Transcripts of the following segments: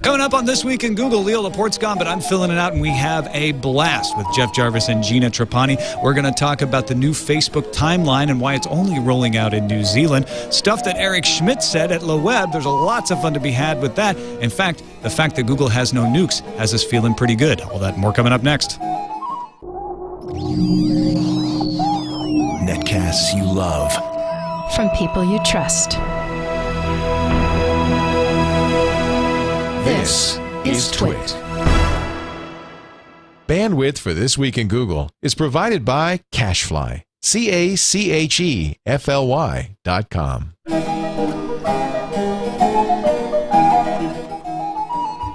Coming up on This Week in Google, Leo Laporte's gone, but I'm filling it out, and we have a blast with Jeff Jarvis and Gina Trapani. We're going to talk about the new Facebook timeline and why it's only rolling out in New Zealand. Stuff that Eric Schmidt said at Le Web. There's lots of fun to be had with that. In fact, the fact that Google has no nukes has us feeling pretty good. All that and more coming up next. Netcasts you love. From people you trust. This is TWiT. Bandwidth for This Week in Google is provided by Cachefly. Cachefly.com.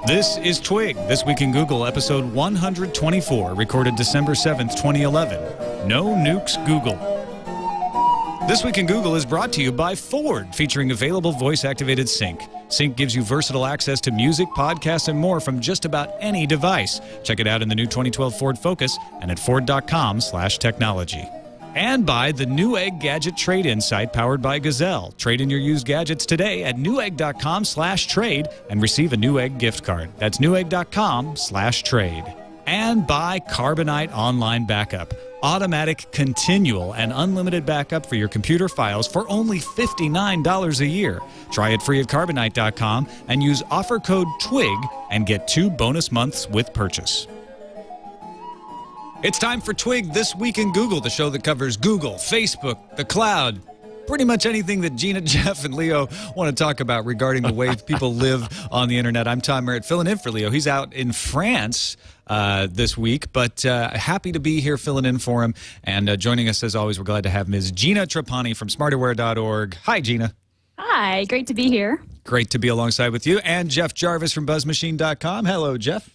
This is Twig, This Week in Google, episode 124, recorded December 7th, 2011. No nukes Google. This Week in Google is brought to you by Ford, featuring available voice-activated sync. Sync gives you versatile access to music, podcasts, and more from just about any device. Check it out in the new 2012 Ford Focus and at Ford.com/technology. And by the Newegg Gadget Trade-In site powered by Gazelle. Trade in your used gadgets today at Newegg.com/trade and receive a Newegg gift card. That's Newegg.com/trade. And by Carbonite Online Backup. Automatic, continual, and unlimited backup for your computer files for only $59 a year. Try it free at Carbonite.com and use offer code TWIG and get 2 bonus months with purchase. It's time for Twig This Week in Google, the show that covers Google, Facebook, the cloud, pretty much anything that Gina, Jeff, and Leo want to talk about regarding the way people live on the internet. I'm Tom Merritt, filling in for Leo. He's out in France this week, but happy to be here filling in for him. And joining us, as always, we're glad to have Ms. Gina Trapani from smarterware.org. Hi, Gina. Hi, great to be here. Great to be alongside with you. And Jeff Jarvis from buzzmachine.com. Hello, Jeff.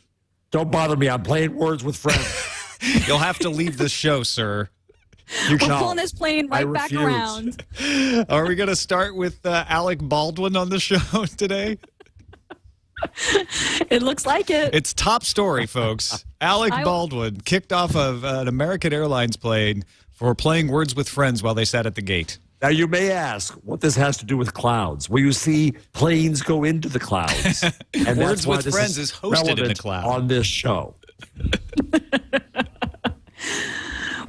Don't bother me. I'm playing Words with Friends. You'll have to leave the show, sir. We're pulling this plane right back around. Are we going to start with Alec Baldwin on the show today? It looks like it. It's top story, folks. Alec Baldwin kicked off of an American Airlines plane for playing Words with Friends while they sat at the gate. Now, you may ask what this has to do with clouds. Well, you see planes go into the clouds. And Words with Friends is hosted in the cloud. On this show.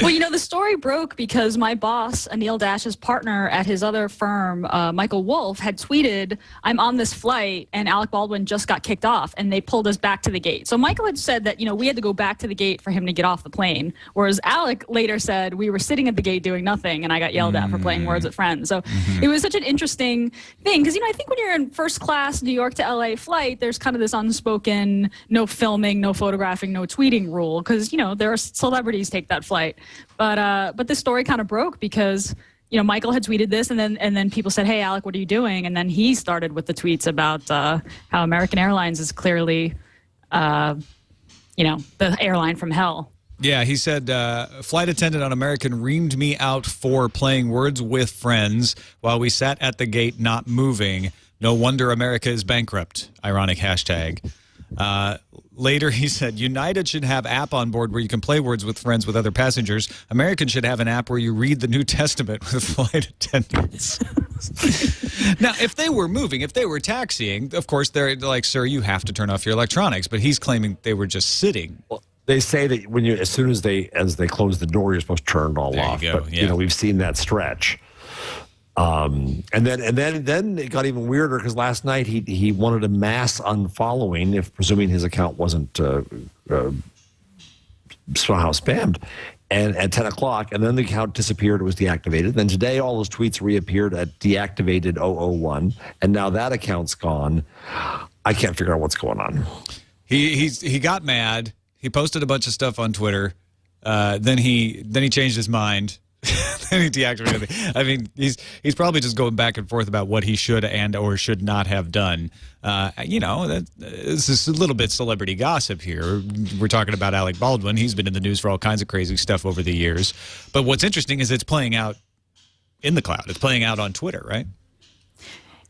Well, you know, the story broke because my boss, Anil Dash's partner at his other firm, Michael Wolf, had tweeted, "I'm on this flight," and Alec Baldwin just got kicked off, and they pulled us back to the gate. So Michael had said that, you know, we had to go back to the gate for him to get off the plane, whereas Alec later said we were sitting at the gate doing nothing, and I got yelled at for playing Words with Friends. So it was such an interesting thing, because, you know, I think when you're in first class New York to LA flight, there's kind of this unspoken no filming, no photographing, no tweeting rule, because, you know, there are celebrities take that flight. But this story kind of broke because, you know, Michael had tweeted this, and then people said, "Hey, Alec, what are you doing?" And then he started with the tweets about how American Airlines is clearly, you know, the airline from hell. Yeah, he said, flight attendant on American reamed me out for playing Words with Friends while we sat at the gate not moving. No wonder America is bankrupt. Ironic hashtag. Later, he said, United should have app on board where you can play Words with Friends with other passengers. Americans should have an app where you read the New Testament with flight attendants. Now, if they were moving, if they were taxiing, of course, they're like, "Sir, you have to turn off your electronics." But he's claiming they were just sitting. Well, they say that when as soon as they close the door, you're supposed to turn it all off. There you go. But, yeah. You know, we've seen that stretch. And then it got even weirder because last night he wanted a mass unfollowing, if presuming his account wasn't somehow spammed, and at 10 o'clock, and then the account disappeared. It was deactivated. Then today, all his tweets reappeared at deactivated 001, and now that account's gone. I can't figure out what's going on. He got mad. He posted a bunch of stuff on Twitter. Then he changed his mind. Then he deactivated it. I mean, he's probably just going back and forth about what he should and or should not have done. You know, this is a little bit celebrity gossip here. We're talking about Alec Baldwin. He's been in the news for all kinds of crazy stuff over the years. But what's interesting is it's playing out in the cloud. It's playing out on Twitter, right?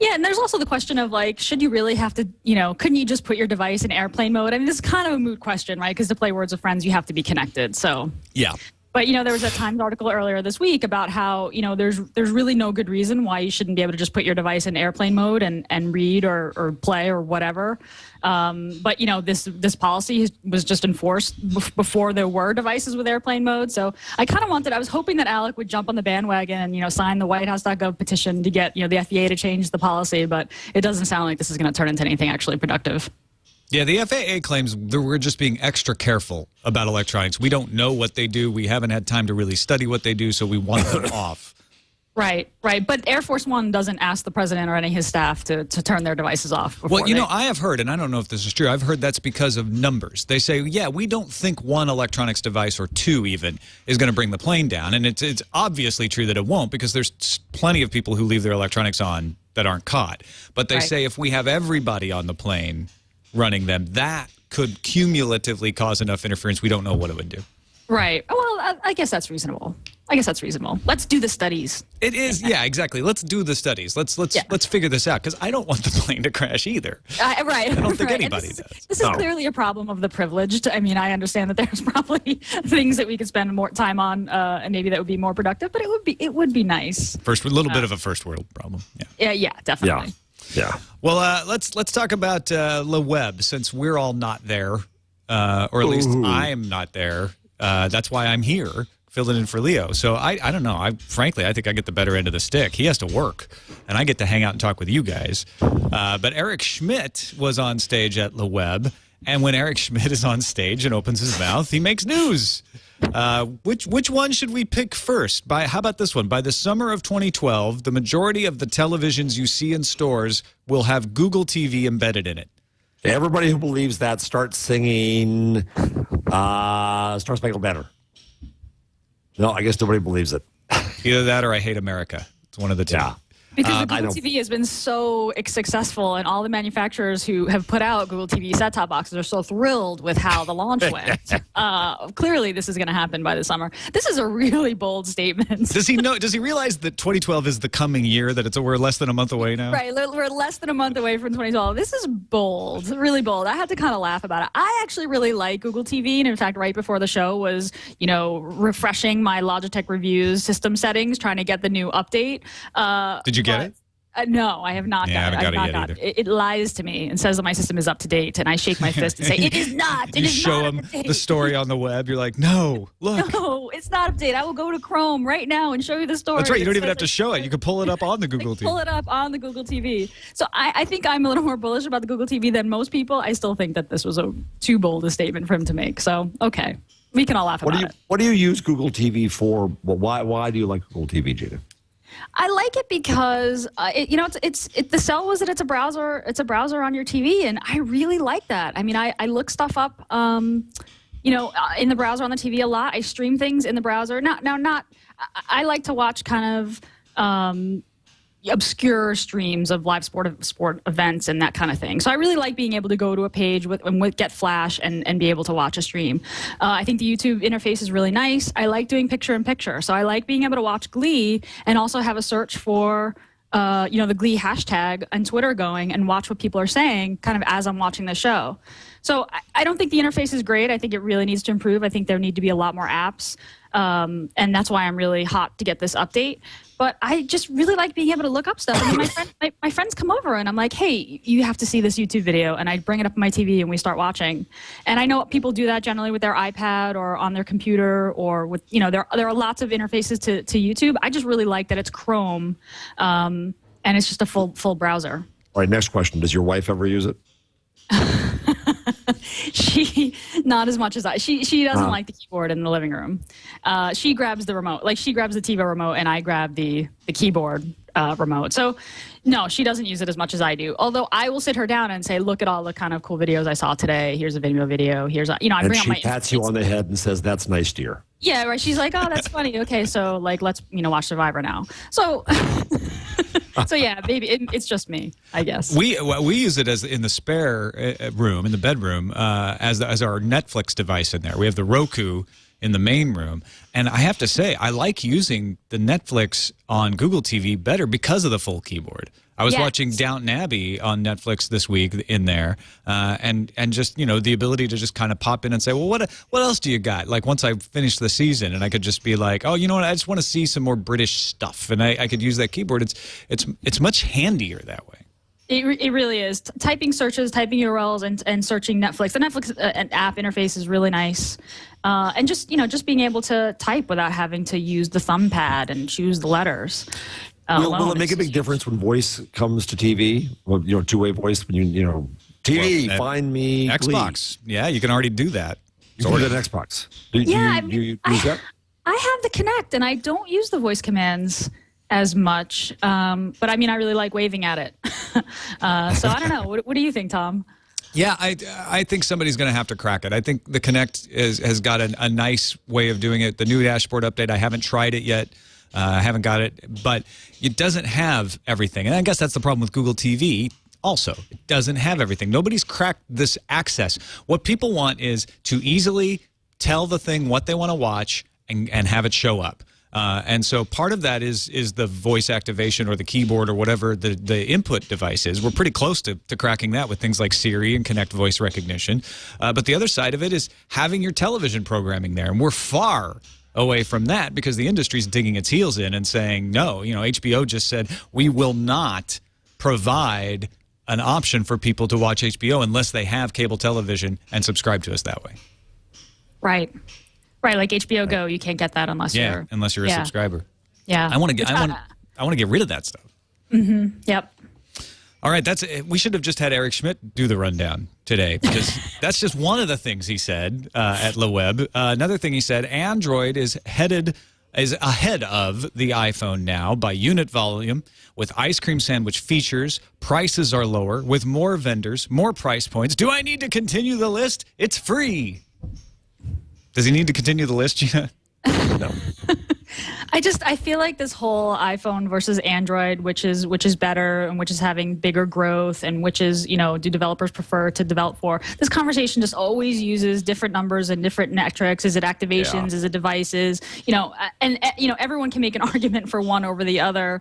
Yeah, and there's also the question of, like, should you really have to, you know, couldn't you just put your device in airplane mode? I mean, this is kind of a moot question, right? Because to play Words with Friends, you have to be connected. So yeah. But, there was a Times article earlier this week about how, there's really no good reason why you shouldn't be able to just put your device in airplane mode and read or play or whatever. But, this policy was just enforced before there were devices with airplane mode. So I was hoping that Alec would jump on the bandwagon and, sign the whitehouse.gov petition to get, the FAA to change the policy. But it doesn't sound like this is going to turn into anything actually productive. Yeah, the FAA claims that we're just being extra careful about electronics. We don't know what they do. We haven't had time to really study what they do, so we want them off. Right. But Air Force One doesn't ask the president or any of his staff to turn their devices off. Well, I have heard, and I don't know if this is true, I've heard that's because of numbers. They say, yeah, we don't think one electronics device or two even is going to bring the plane down. And it's obviously true that it won't, because there's plenty of people who leave their electronics on that aren't caught. But they say if we have everybody on the plane running them, that could cumulatively cause enough interference. We don't know what it would do. Right. Well, I guess that's reasonable. Let's do the studies. It is, yeah, exactly. Let's do the studies. Let's figure this out, because I don't want the plane to crash either. Right. I don't think anybody does. This is clearly a problem of the privileged. I mean, I understand that there's probably things that we could spend more time on, and maybe that would be more productive. But it would be nice. A little bit of a first world problem. Yeah. Yeah, definitely. Yeah. Well, let's talk about the web, since we're all not there, or at least I am not there. That's why I'm here, filling in for Leo. So I don't know. Frankly, I think I get the better end of the stick. He has to work, and I get to hang out and talk with you guys. But Eric Schmidt was on stage at Le Web, and when Eric Schmidt is on stage and opens his mouth, he makes news. Which one should we pick first? How about this one? By the summer of 2012, the majority of the televisions you see in stores will have Google TV embedded in it. Everybody who believes that starts singing Star Spangled Banner. No, I guess nobody believes it. Either that or I hate America. It's one of the two. Yeah. Because the Google TV has been so successful, and all the manufacturers who have put out Google TV set-top boxes are so thrilled with how the launch went. Clearly, this is going to happen by the summer. This is a really bold statement. Does he know? Does he realize that 2012 is the coming year? That we're less than a month away now. Right, we're less than a month away from 2012. This is bold, really bold. I had to kind of laugh about it. I actually really like Google TV, and in fact, right before the show was, refreshing my Logitech Reviews system settings, trying to get the new update. Did you get it? No, I have not got it. I haven't got it yet either. It lies to me and says that my system is up to date, and I shake my fist and say, it is not. You show him the story on the web. You're like, no, look. No, it's not up to date. I will go to Chrome right now and show you the story. That's right. You don't even have to show it. You can pull it up on the Google TV. Pull it up on the Google TV. So I think I'm a little more bullish about the Google TV than most people. I still think that this was too bold a statement for him to make. So, okay. We can all laugh about it. What do you use Google TV for? Well, why do you like Google TV, Gina? I like it because the sell was that it's a browser on your TV, and I really like that. I mean, I look stuff up in the browser on the TV a lot. I stream things in the browser. I like to watch kind of obscure streams of live sport events and that kind of thing. So I really like being able to go to a page with get Flash and be able to watch a stream. I think the YouTube interface is really nice. I like doing picture-in-picture. So I like being able to watch Glee and also have a search for the Glee hashtag on Twitter going and watch what people are saying kind of as I'm watching the show. So I don't think the interface is great. I think it really needs to improve. I think there need to be a lot more apps. And that's why I'm really hot to get this update. But I just really like being able to look up stuff. And then my friends come over and I'm like, hey, you have to see this YouTube video. And I bring it up on my TV and we start watching. And I know people do that generally with their iPad or on their computer or with, there are lots of interfaces to YouTube. I just really like that it's Chrome and it's just a full browser. All right, next question. Does your wife ever use it? She not as much as I. She doesn't like the keyboard in the living room. She grabs the remote, like she grabs the TiVo remote, and I grab the keyboard remote. So no, she doesn't use it as much as I do. Although I will sit her down and say, "Look at all the kind of cool videos I saw today. Here's a video. Here's I and bring she up my. Pats you on the head and says, "That's nice, dear." Yeah, right. She's like, "Oh, that's funny. Okay, so let's watch Survivor now." So. So yeah, maybe it's just me, I guess. We use it as in the spare room, in the bedroom, as our Netflix device in there. We have the Roku, in the main room. And I have to say, I like using the Netflix on Google TV better because of the full keyboard. I was watching Downton Abbey on Netflix this week in there, and just, you know, the ability to just kind of pop in and say, well, what else do you got? Like once I finished the season, and I could just be like, oh, you know what, I just want to see some more British stuff, and I could use that keyboard. It's much handier that way. It really is. Typing searches, typing URLs, and searching Netflix. The Netflix app interface is really nice, and just being able to type without having to use the thumb pad and choose the letters. Will it make a big difference when voice comes to TV? Well, you know, two-way voice when TV, find me, Xbox. Please. Yeah, you can already do that. You can do that on Xbox. Do you use that? I have the Kinect, and I don't use the voice commands as much. But I mean, I really like waving at it. So I don't know. What do you think, Tom? Yeah, I think somebody's going to have to crack it. I think the Kinect has got a nice way of doing it. The new dashboard update, I haven't tried it yet. I haven't got it, but it doesn't have everything. And I guess that's the problem with Google TV also. It doesn't have everything. Nobody's cracked this access. What people want is to easily tell the thing what they want to watch and have it show up. And so part of that is the voice activation or the keyboard or whatever the input device is. We're pretty close to cracking that with things like Siri and Connect voice recognition. But the other side of it is having your television programming there. And we're far away from that because the industry's digging its heels in and saying, no, you know, HBO just said we will not provide an option for people to watch HBO unless they have cable television and subscribe to us that way. Right, like HBO Go, you can't get that unless you're a subscriber. Yeah, I want to get rid of that stuff. Mm-hmm. Yep. All right, we should have just had Eric Schmidt do the rundown today because that's just one of the things he said at Le Web. Another thing he said, Android is ahead of the iPhone now by unit volume with ice cream sandwich features. Prices are lower with more vendors, more price points. Do I need to continue the list? It's free. Does he need to continue the list, Gina? No. I feel like this whole iPhone versus Android, which is better and which is having bigger growth and which is, you know, do developers prefer to develop for? This conversation just always uses different numbers and different metrics. Is it activations? Is it devices? You know, and you know, everyone can make an argument for one over the other.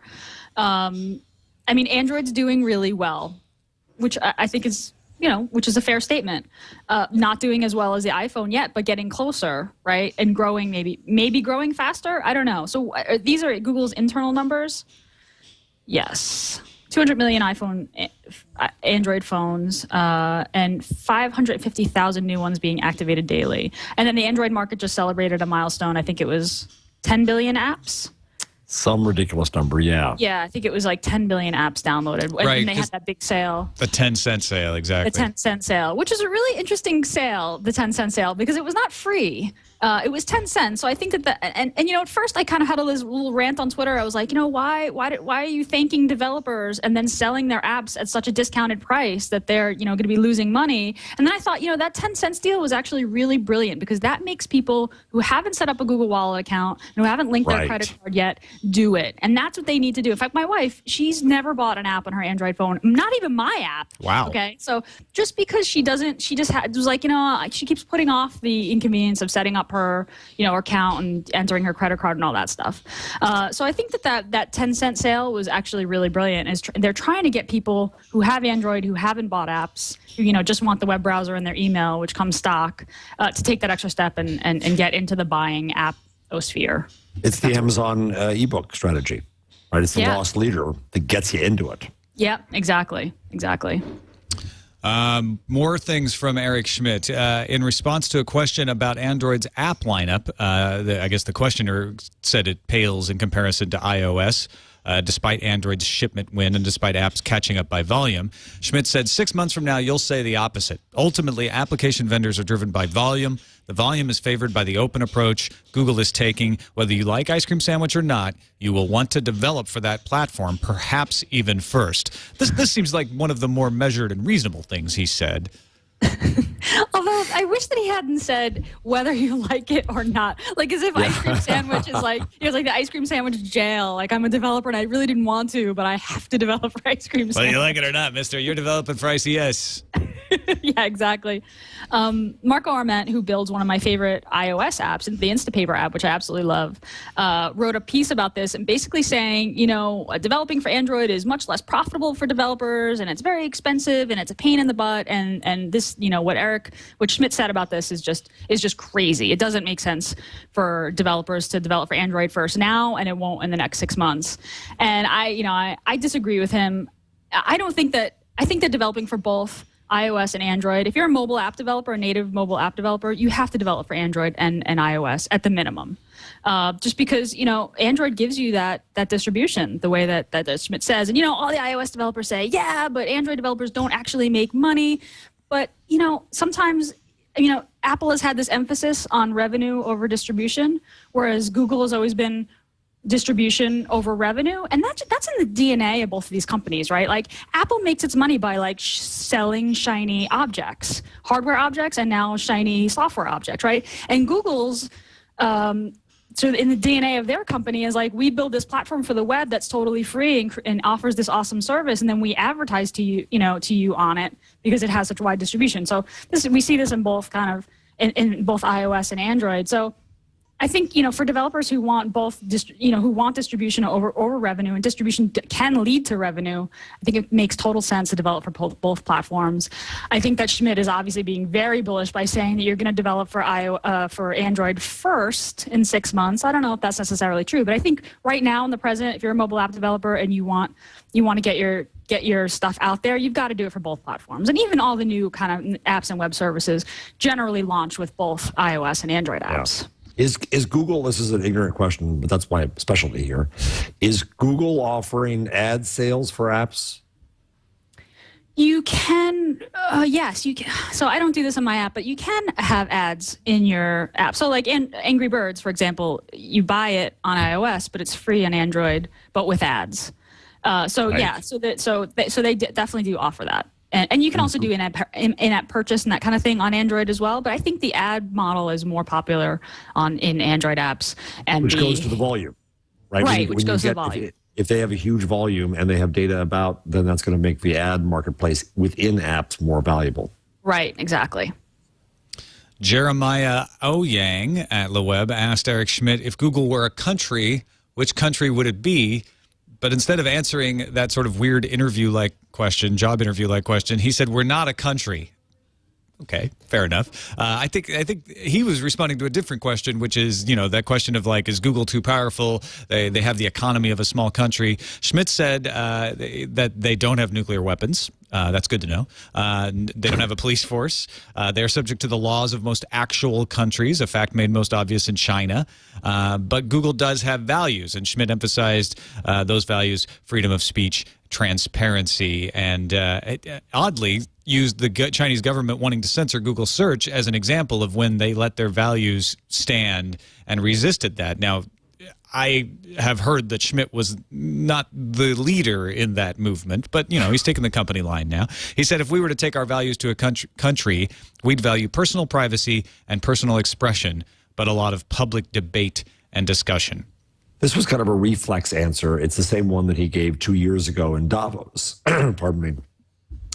I mean, Android's doing really well, which I think is, you know, which is a fair statement. Not doing as well as the iPhone yet, but getting closer, right? And growing, maybe growing faster. I don't know. So these are Google's internal numbers. Yes, 200 million Android phones, and 550,000 new ones being activated daily. And then the Android market just celebrated a milestone. I think it was 10 billion apps. Some ridiculous number, yeah. Yeah, I think it was like 10 billion apps downloaded. Right, and they had that big sale. The 10-cent sale, exactly. The 10-cent sale, which is a really interesting sale, the 10-cent sale, because it was not free. It was 10 cents. So I think that and you know, at first I kind of had a little rant on Twitter. I was like, you know, why are you thanking developers and then selling their apps at such a discounted price that they're, you know, going to be losing money? And then I thought, you know, that 10-cent deal was actually really brilliant because that makes people who haven't set up a Google Wallet account and who haven't linked their credit card yet do it. And that's what they need to do. In fact, my wife, she's never bought an app on her Android phone, not even my app. Wow. Okay. So just because she was like, you know, she keeps putting off the inconvenience of setting up her, you know, account and entering her credit card and all that stuff. So I think that 10-cent sale was actually really brilliant. They're trying to get people who have Android, who haven't bought apps, who, you know, just want the web browser and their email, which comes stock, to take that extra step and get into the buying app sphere. It's the Amazon ebook strategy, right? It's the lost leader that gets you into it. Yeah, exactly. More things from Eric Schmidt. In response to a question about Android's app lineup, I guess the questioner said it pales in comparison to iOS, despite Android's shipment win and despite apps catching up by volume. Schmidt said 6 months from now, you'll say the opposite. Ultimately, application vendors are driven by volume. The volume is favored by the open approach Google is taking. Whether you like ice cream sandwich or not, you will want to develop for that platform, perhaps even first. This seems like one of the more measured and reasonable things he said. Although I wish that he hadn't said whether you like it or not. Like as if ice cream sandwich is like, it was like the ice cream sandwich jail. Like I'm a developer and I really didn't want to, but I have to develop for ice cream sandwich. Whether you like it or not, mister, you're developing for ICS. Yeah, exactly. Marco Arment, who builds one of my favorite iOS apps, the Instapaper app, which I absolutely love, wrote a piece about this and basically saying, developing for Android is much less profitable for developers, and it's very expensive, and it's a pain in the butt. And this, what Schmidt said about this is just crazy. It doesn't make sense for developers to develop for Android first now, and it won't in the next 6 months. And I disagree with him. I think that developing for both iOS and Android, if you're a mobile app developer, a native mobile app developer, you have to develop for Android and iOS at the minimum. Just because, Android gives you that distribution the way that Schmidt says. And, all the iOS developers say, yeah, but Android developers don't actually make money. But, sometimes, Apple has had this emphasis on revenue over distribution, whereas Google has always been distribution over revenue, and that's in the DNA of both of these companies, right? Like Apple makes its money by selling shiny objects, hardware objects, and now shiny software objects, right? And Google's so in the DNA of their company is we build this platform for the web that's totally free and offers this awesome service, and then we advertise to you on it because it has such wide distribution. So we see this in both in both iOS and Android. So I think, for developers who want both, who want distribution over revenue, and distribution can lead to revenue, I think it makes total sense to develop for both platforms. I think that Schmidt is obviously being very bullish by saying that you're going to develop for Android first in 6 months. I don't know if that's necessarily true, but I think right now in the present, if you're a mobile app developer and you want to get your stuff out there, you've got to do it for both platforms. And even all the new kind of apps and web services generally launch with both iOS and Android apps. Yeah. Is Google, this is an ignorant question, but that's my specialty here, is Google offering ad sales for apps? You can, yes, you can. So I don't do this on my app, but you can have ads in your app. So like in Angry Birds, for example, you buy it on iOS, but it's free on Android, but with ads. So right. Yeah, so they definitely do offer that. And you can also do in-app purchase and that kind of thing on Android as well. But I think the ad model is more popular in Android apps. Which goes to the volume, right? Right, which goes to the volume. If they have a huge volume and they have data about, then that's going to make the ad marketplace within apps more valuable. Right, exactly. Jeremiah Ouyang at LeWeb asked Eric Schmidt, if Google were a country, which country would it be? But instead of answering that sort of weird interview-like question, job interview-like question, he said, we're not a country. Okay, fair enough. I think he was responding to a different question, which is, that question of is Google too powerful? They have the economy of a small country. Schmidt said that they don't have nuclear weapons. That's good to know. They don't have a police force. They're subject to the laws of most actual countries, a fact made most obvious in China. But Google does have values, and Schmidt emphasized those values: freedom of speech, transparency, and oddly used the Chinese government wanting to censor Google search as an example of when they let their values stand and resisted that. Now, I have heard that Schmidt was not the leader in that movement, but, he's taken the company line now. He said, if we were to take our values to a country, we'd value personal privacy and personal expression, but a lot of public debate and discussion. This was kind of a reflex answer. It's the same one that he gave 2 years ago in Davos, pardon me,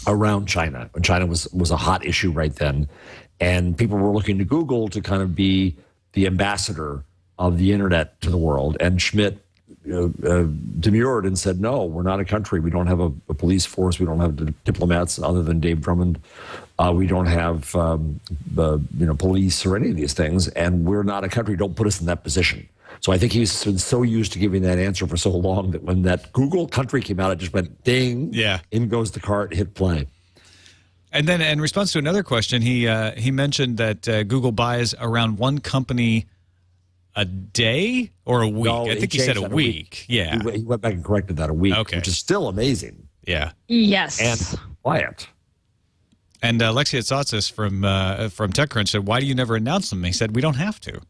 around China. When China was a hot issue right then, and people were looking to Google to kind of be the ambassador of the internet to the world. And Schmidt demurred and said, no, we're not a country. We don't have a police force. We don't have diplomats other than Dave Drummond. We don't have police or any of these things. And we're not a country. Don't put us in that position. So I think he's been so used to giving that answer for so long that when that Google country came out, it just went ding. Yeah. In goes the cart, hit play. And then in response to another question, he mentioned that Google buys around one company a day or a week. No, I think he said a week. Yeah. He went back and corrected that, a week, okay. Which is still amazing. Yeah. Yes. And quiet. And Alexia Tsotsis from TechCrunch said, why do you never announce them? He said, we don't have to.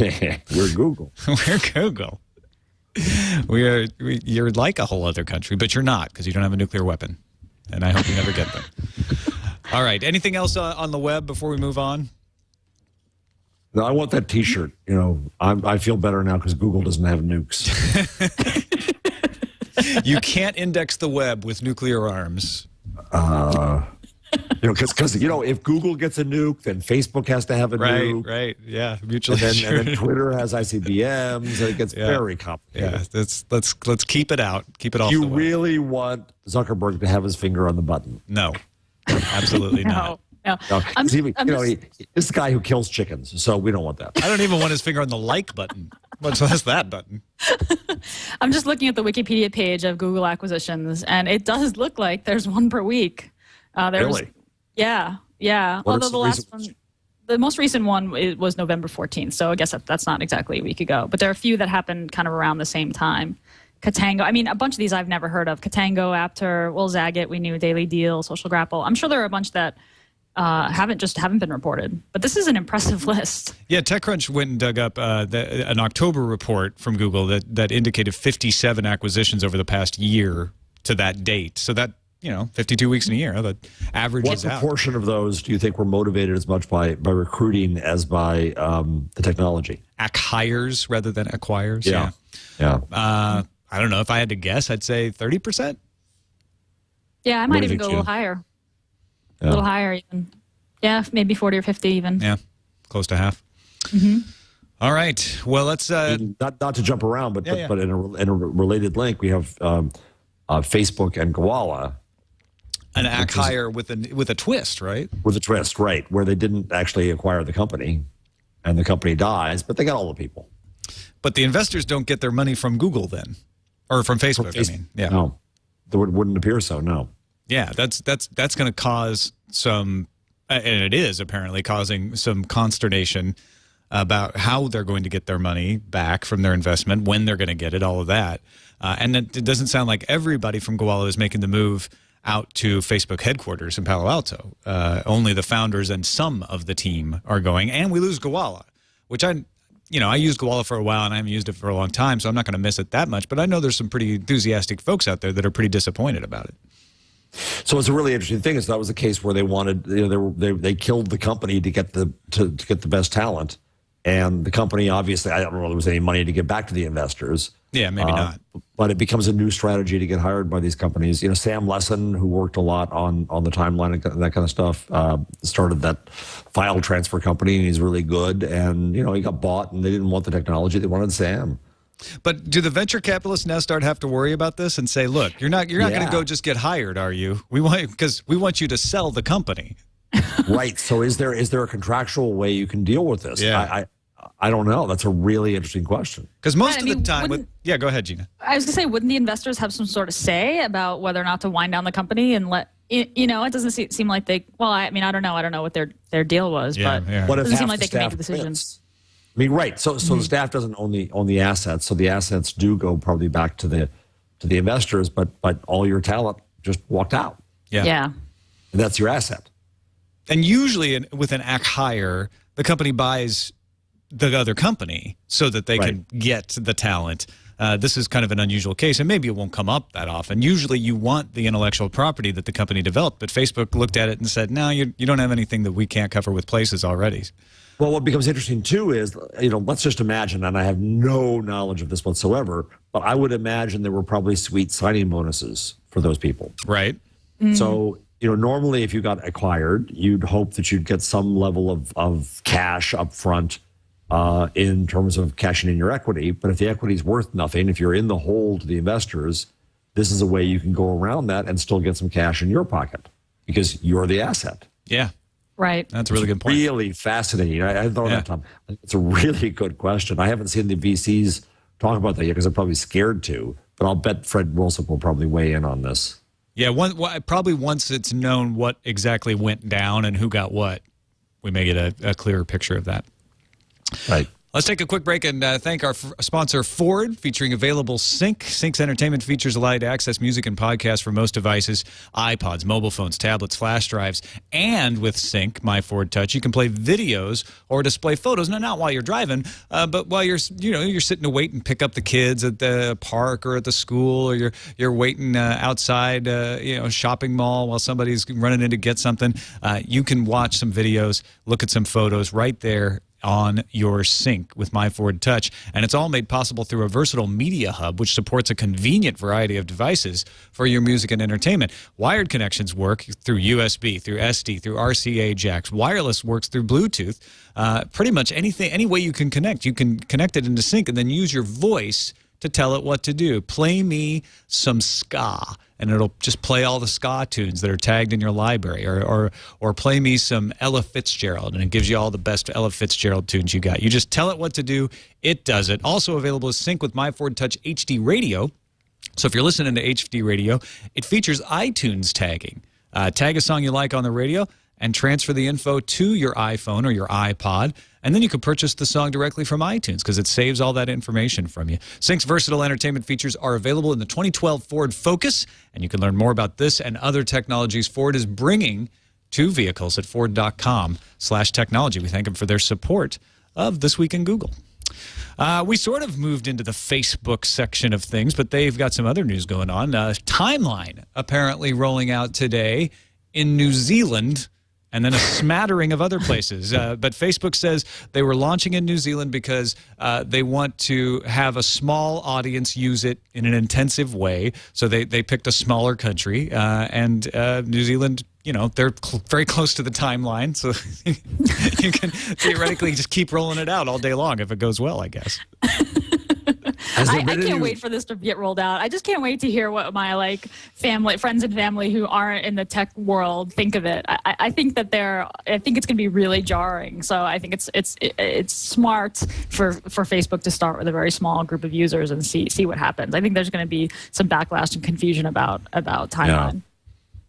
We're Google. We're Google. You're like a whole other country, but you're not, because you don't have a nuclear weapon. And I hope you never get them. All right. Anything else on the web before we move on? No, I want that T-shirt. I feel better now because Google doesn't have nukes. You can't index the web with nuclear arms. Because if Google gets a nuke, then Facebook has to have a nuke. Right. Yeah, mutually and then Twitter has ICBMs, and it gets very complicated. Yeah, let's keep it out. Keep it off. You really want Zuckerberg to have his finger on the button? No, absolutely not. No. This guy who kills chickens, so we don't want that. I don't even want his finger on the like button, much less that button. I'm just looking at the Wikipedia page of Google acquisitions, and it does look like there's one per week. Really? Yeah. Although the most recent one was November 14th, so I guess that's not exactly a week ago. But there are a few that happened kind of around the same time. Katango, a bunch of these I've never heard of. Katango, Apter, Zagat, we knew, Daily Deal, Social Grapple. I'm sure there are a bunch that haven't been reported. But this is an impressive list. Yeah, TechCrunch went and dug up an October report from Google that indicated 57 acquisitions over the past year to that date. So that, 52 weeks in a year, the average is out. What proportion of those do you think were motivated as much by recruiting as by the technology? Acquires rather than acquires? Yeah. I don't know. If I had to guess, I'd say 30%. Yeah, I might even go a little higher. A little higher even. Yeah, maybe 40 or 50 even. Yeah, close to half. Mm-hmm. All right. Well, let's... not to jump around, but in a related link, we have Facebook and Gowalla. An acquire with a twist, right? With a twist, right, where they didn't actually acquire the company, and the company dies, but they got all the people. But the investors don't get their money from Google then, or from Facebook. No, it wouldn't appear so. No. Yeah, that's going to cause some, and it is apparently causing some consternation about how they're going to get their money back from their investment, when they're going to get it, all of that, and it doesn't sound like everybody from Gowalla is making the move out to Facebook headquarters in Palo Alto. Only the founders and some of the team are going, and we lose Gowalla, which I used Gowalla for a while and I haven't used it for a long time, so I'm not going to miss it that much. But I know there's some pretty enthusiastic folks out there that are pretty disappointed about it. So it's a really interesting thing. Is that was a case where they wanted, they killed the company to get the best talent, and the company obviously, I don't know if there was any money to get back to the investors. Yeah, maybe not. But it becomes a new strategy to get hired by these companies. Sam Lesson, who worked a lot on the timeline and that kind of stuff, started that file transfer company, and he's really good. And he got bought, and they didn't want the technology; they wanted Sam. But do the venture capitalists now have to worry about this and say, "Look, you're not going to go just get hired, are you? We want you to sell the company." Right. So is there a contractual way you can deal with this? Yeah. I don't know. That's a really interesting question. Because most of the time, go ahead, Gina. I was going to say, wouldn't the investors have some sort of say about whether or not to wind down the company and let? It doesn't seem like they. Well, I don't know. I don't know what their deal was, but it doesn't seem like they can make a decision. Right. So the staff doesn't own the assets. So the assets do go probably back to the investors, but all your talent just walked out. Yeah. And that's your asset. And usually with an acquire, the company buys the other company so that they can get the talent. This is kind of an unusual case, and maybe it won't come up that often. Usually you want the intellectual property that the company developed, but Facebook looked at it and said, no, you don't have anything that we can't cover with Places already. Well, what becomes interesting, too, is, let's just imagine, and I have no knowledge of this whatsoever, but I would imagine there were probably sweet signing bonuses for those people. Right. Mm-hmm. So, normally if you got acquired, you'd hope that you'd get some level of cash up front in terms of cashing in your equity. But if the equity is worth nothing, if you're in the hole to the investors, this is a way you can go around that and still get some cash in your pocket because you're the asset. Yeah. Right. That's a really good point. Really fascinating. I thought that, Tom. It's a really good question. I haven't seen the VCs talk about that yet because they're probably scared to, but I'll bet Fred Wilson will probably weigh in on this. Yeah, probably once it's known what exactly went down and who got what, we may get a clearer picture of that. Right. Let's take a quick break and thank our sponsor, Ford, featuring available Sync. Sync's entertainment features allow you to access music and podcasts for most devices, iPods, mobile phones, tablets, flash drives. And with Sync, My Ford Touch, you can play videos or display photos. Now, not while you're driving, but while you're sitting to wait and pick up the kids at the park or at the school, or you're waiting outside, shopping mall while somebody's running in to get something. You can watch some videos, look at some photos right there on your sync with My Ford Touch. And it's all made possible through a versatile media hub, which supports a convenient variety of devices for your music and entertainment. Wired connections work through USB, through SD, through RCA jacks. Wireless works through Bluetooth. Pretty much any way you can connect. You can connect it into sync and then use your voice to tell it what to do. Play me some ska, and it'll just play all the ska tunes that are tagged in your library, or play me some Ella Fitzgerald, and it gives you all the best Ella Fitzgerald tunes you got. You just tell it what to do, it does it. Also available is Sync with My Ford Touch HD Radio. So if you're listening to HD Radio, it features iTunes tagging. Tag a song you like on the radio and transfer the info to your iPhone or your iPod, and then you can purchase the song directly from iTunes because it saves all that information from you. Sync's versatile entertainment features are available in the 2012 Ford Focus, and you can learn more about this and other technologies Ford is bringing to vehicles at Ford.com/technology. We thank them for their support of This Week in Google. We sort of moved into the Facebook section of things, but they've got some other news going on. Timeline apparently rolling out today in New Zealand, and then a smattering of other places. But Facebook says they were launching in New Zealand because they want to have a small audience use it in an intensive way. So they picked a smaller country, and New Zealand, you know, they're very close to the timeline. So you can theoretically just keep rolling it out all day long if it goes well, I guess. I can't wait for this to get rolled out. I just can't wait to hear what my friends and family who aren't in the tech world think of it. I think that I think it's going to be really jarring. So I think it's smart for Facebook to start with a very small group of users and see what happens. I think there's going to be some backlash and confusion about timeline. Yeah.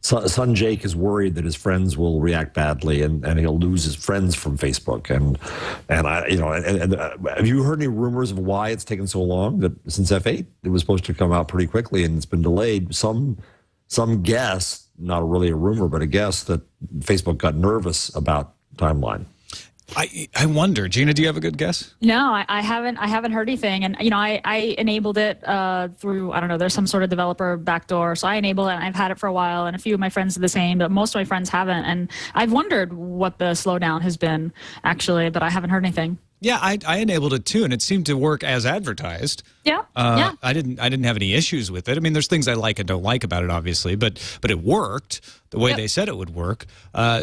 Son Jake is worried that his friends will react badly and he'll lose his friends from Facebook. And have you heard any rumors of why it's taken so long? That since F8, it was supposed to come out pretty quickly and it's been delayed. Some guess, not really a rumor, but a guess that Facebook got nervous about timeline. I wonder, Gina, do you have a good guess? No, I haven't heard anything. And, I enabled it through, I don't know, there's some sort of developer backdoor. So I enabled it and I've had it for a while. And a few of my friends did the same, but most of my friends haven't. And I've wondered what the slowdown has been, actually, but I haven't heard anything. Yeah, I enabled it too, and it seemed to work as advertised. Yeah, I didn't have any issues with it. I mean, there's things I like and don't like about it, obviously, but it worked the way they said it would work.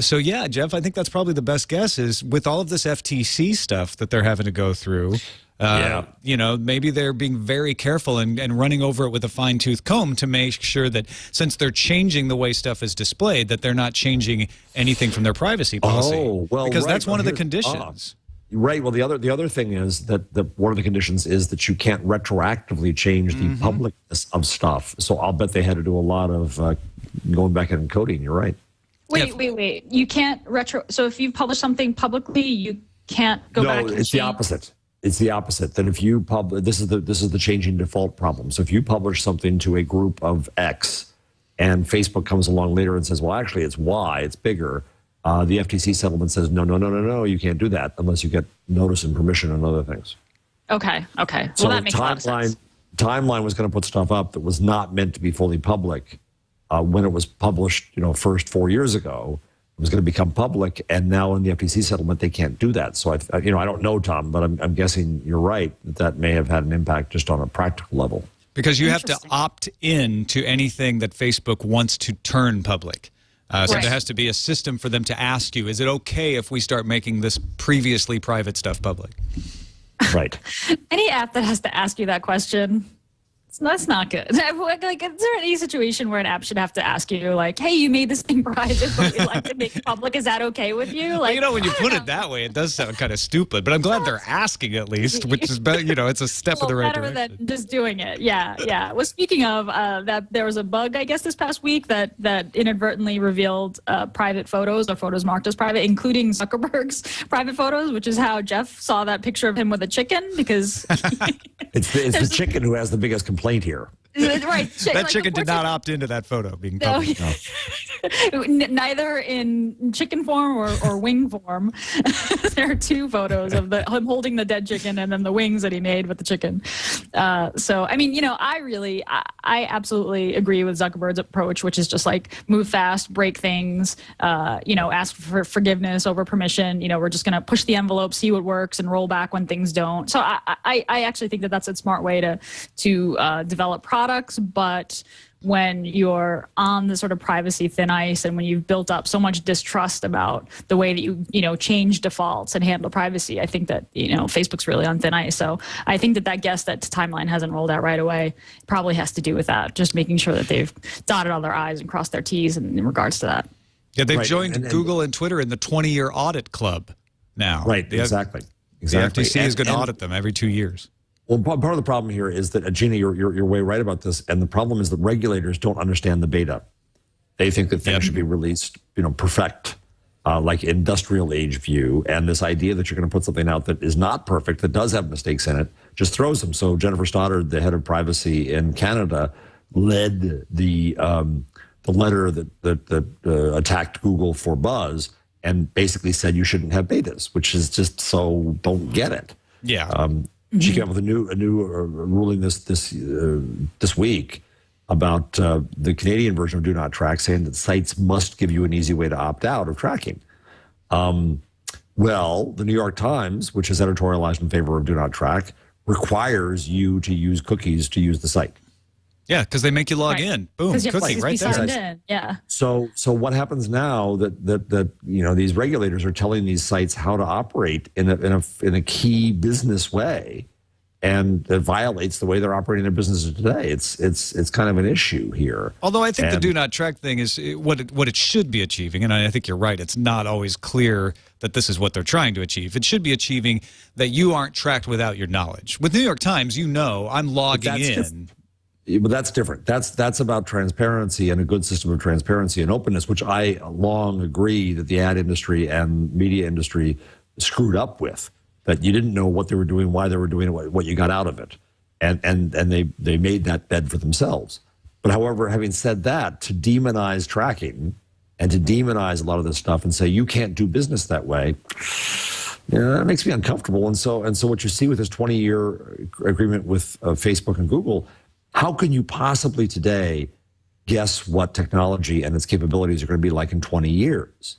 So yeah, Jeff, I think that's probably the best guess is with all of this FTC stuff that they're having to go through. Maybe they're being very careful and running over it with a fine-tooth comb to make sure that since they're changing the way stuff is displayed, that they're not changing anything from their privacy policy. Oh, well, because that's one of the conditions. Right. Well, the other thing is that one of the conditions is that you can't retroactively change the publicness of stuff. So I'll bet they had to do a lot of going back and encoding. You're right. Wait. You can't So if you publish something publicly, you can't go back. No, it's the opposite. It's the opposite. That if you this is the changing default problem. So if you publish something to a group of X, and Facebook comes along later and says, well, actually, it's Y. It's bigger. The FTC settlement says, no, you can't do that unless you get notice and permission and other things. Okay. So well, that makes a lot of sense. Timeline was going to put stuff up that was not meant to be fully public when it was published, first 4 years ago. It was going to become public, and now in the FTC settlement, they can't do that. So, I don't know, Tom, but I'm guessing you're right that may have had an impact just on a practical level. Because you have to opt in to anything that Facebook wants to turn public. So there has to be a system for them to ask you, is it okay if we start making this previously private stuff public? Right. Any app that has to ask you that question, that's not good. Is there any situation where an app should have to ask you, hey, you made this thing private, but we'd like to make it public. Is that okay with you? When you put it that way, it does sound kind of stupid. But I'm glad they're asking at least, which is better. It's a step in the right direction. Better than just doing it. Yeah. Well, speaking of that, there was a bug, I guess, this past week that inadvertently revealed private photos or photos marked as private, including Zuckerberg's private photos, which is how Jeff saw that picture of him with a chicken because it's the chicken who has the biggest complaint here. Right. That chicken did not opt into that photo being published. No. Neither in chicken form or wing form. There are two photos of him holding the dead chicken and then the wings that he made with the chicken. So, I mean, I absolutely agree with Zuckerberg's approach, which is just like move fast, break things, ask for forgiveness over permission. We're just going to push the envelope, see what works, and roll back when things don't. So I actually think that that's a smart way to develop products, but when you're on the sort of privacy thin ice and when you've built up so much distrust about the way that you change defaults and handle privacy, I think that Facebook's really on thin ice. So I think that guess that timeline hasn't rolled out right away probably has to do with that, just making sure that they've dotted all their I's and crossed their T's in regards to that. Yeah, they've joined Google and Twitter in the 20-year audit club now. Right, exactly. The FTC is going to audit them every 2 years. Well, part of the problem here is that, Gina, you're way right about this, and the problem is that regulators don't understand the beta. They think that things should be released, perfect, like industrial age view, and this idea that you're going to put something out that is not perfect, that does have mistakes in it, just throws them. So Jennifer Stoddard, the head of privacy in Canada, led the letter that attacked Google for buzz, and basically said you shouldn't have betas, which is just so don't get it. Yeah. She came up with a new ruling this week about the Canadian version of Do Not Track, saying that sites must give you an easy way to opt out of tracking. Well, the New York Times, which has editorialized in favor of Do Not Track, requires you to use cookies to use the site. Yeah, because they make you log in. Boom, cookie right there. Yeah. So what happens now that these regulators are telling these sites how to operate in a key business way, and it violates the way they're operating their businesses today. It's kind of an issue here. Although I think the Do Not Track thing is what it should be achieving, and I think you're right. It's not always clear that this is what they're trying to achieve. It should be achieving that you aren't tracked without your knowledge. With New York Times, I'm logging in. But that's different. That's about transparency and a good system of transparency and openness, which I long agree that the ad industry and media industry screwed up with. That you didn't know what they were doing, why they were doing it, what you got out of it, and they made that bed for themselves. But however, having said that, to demonize tracking and to demonize a lot of this stuff and say you can't do business that way, that makes me uncomfortable. And so what you see with this 20-year agreement with Facebook and Google. How can you possibly today guess what technology and its capabilities are going to be like in 20 years?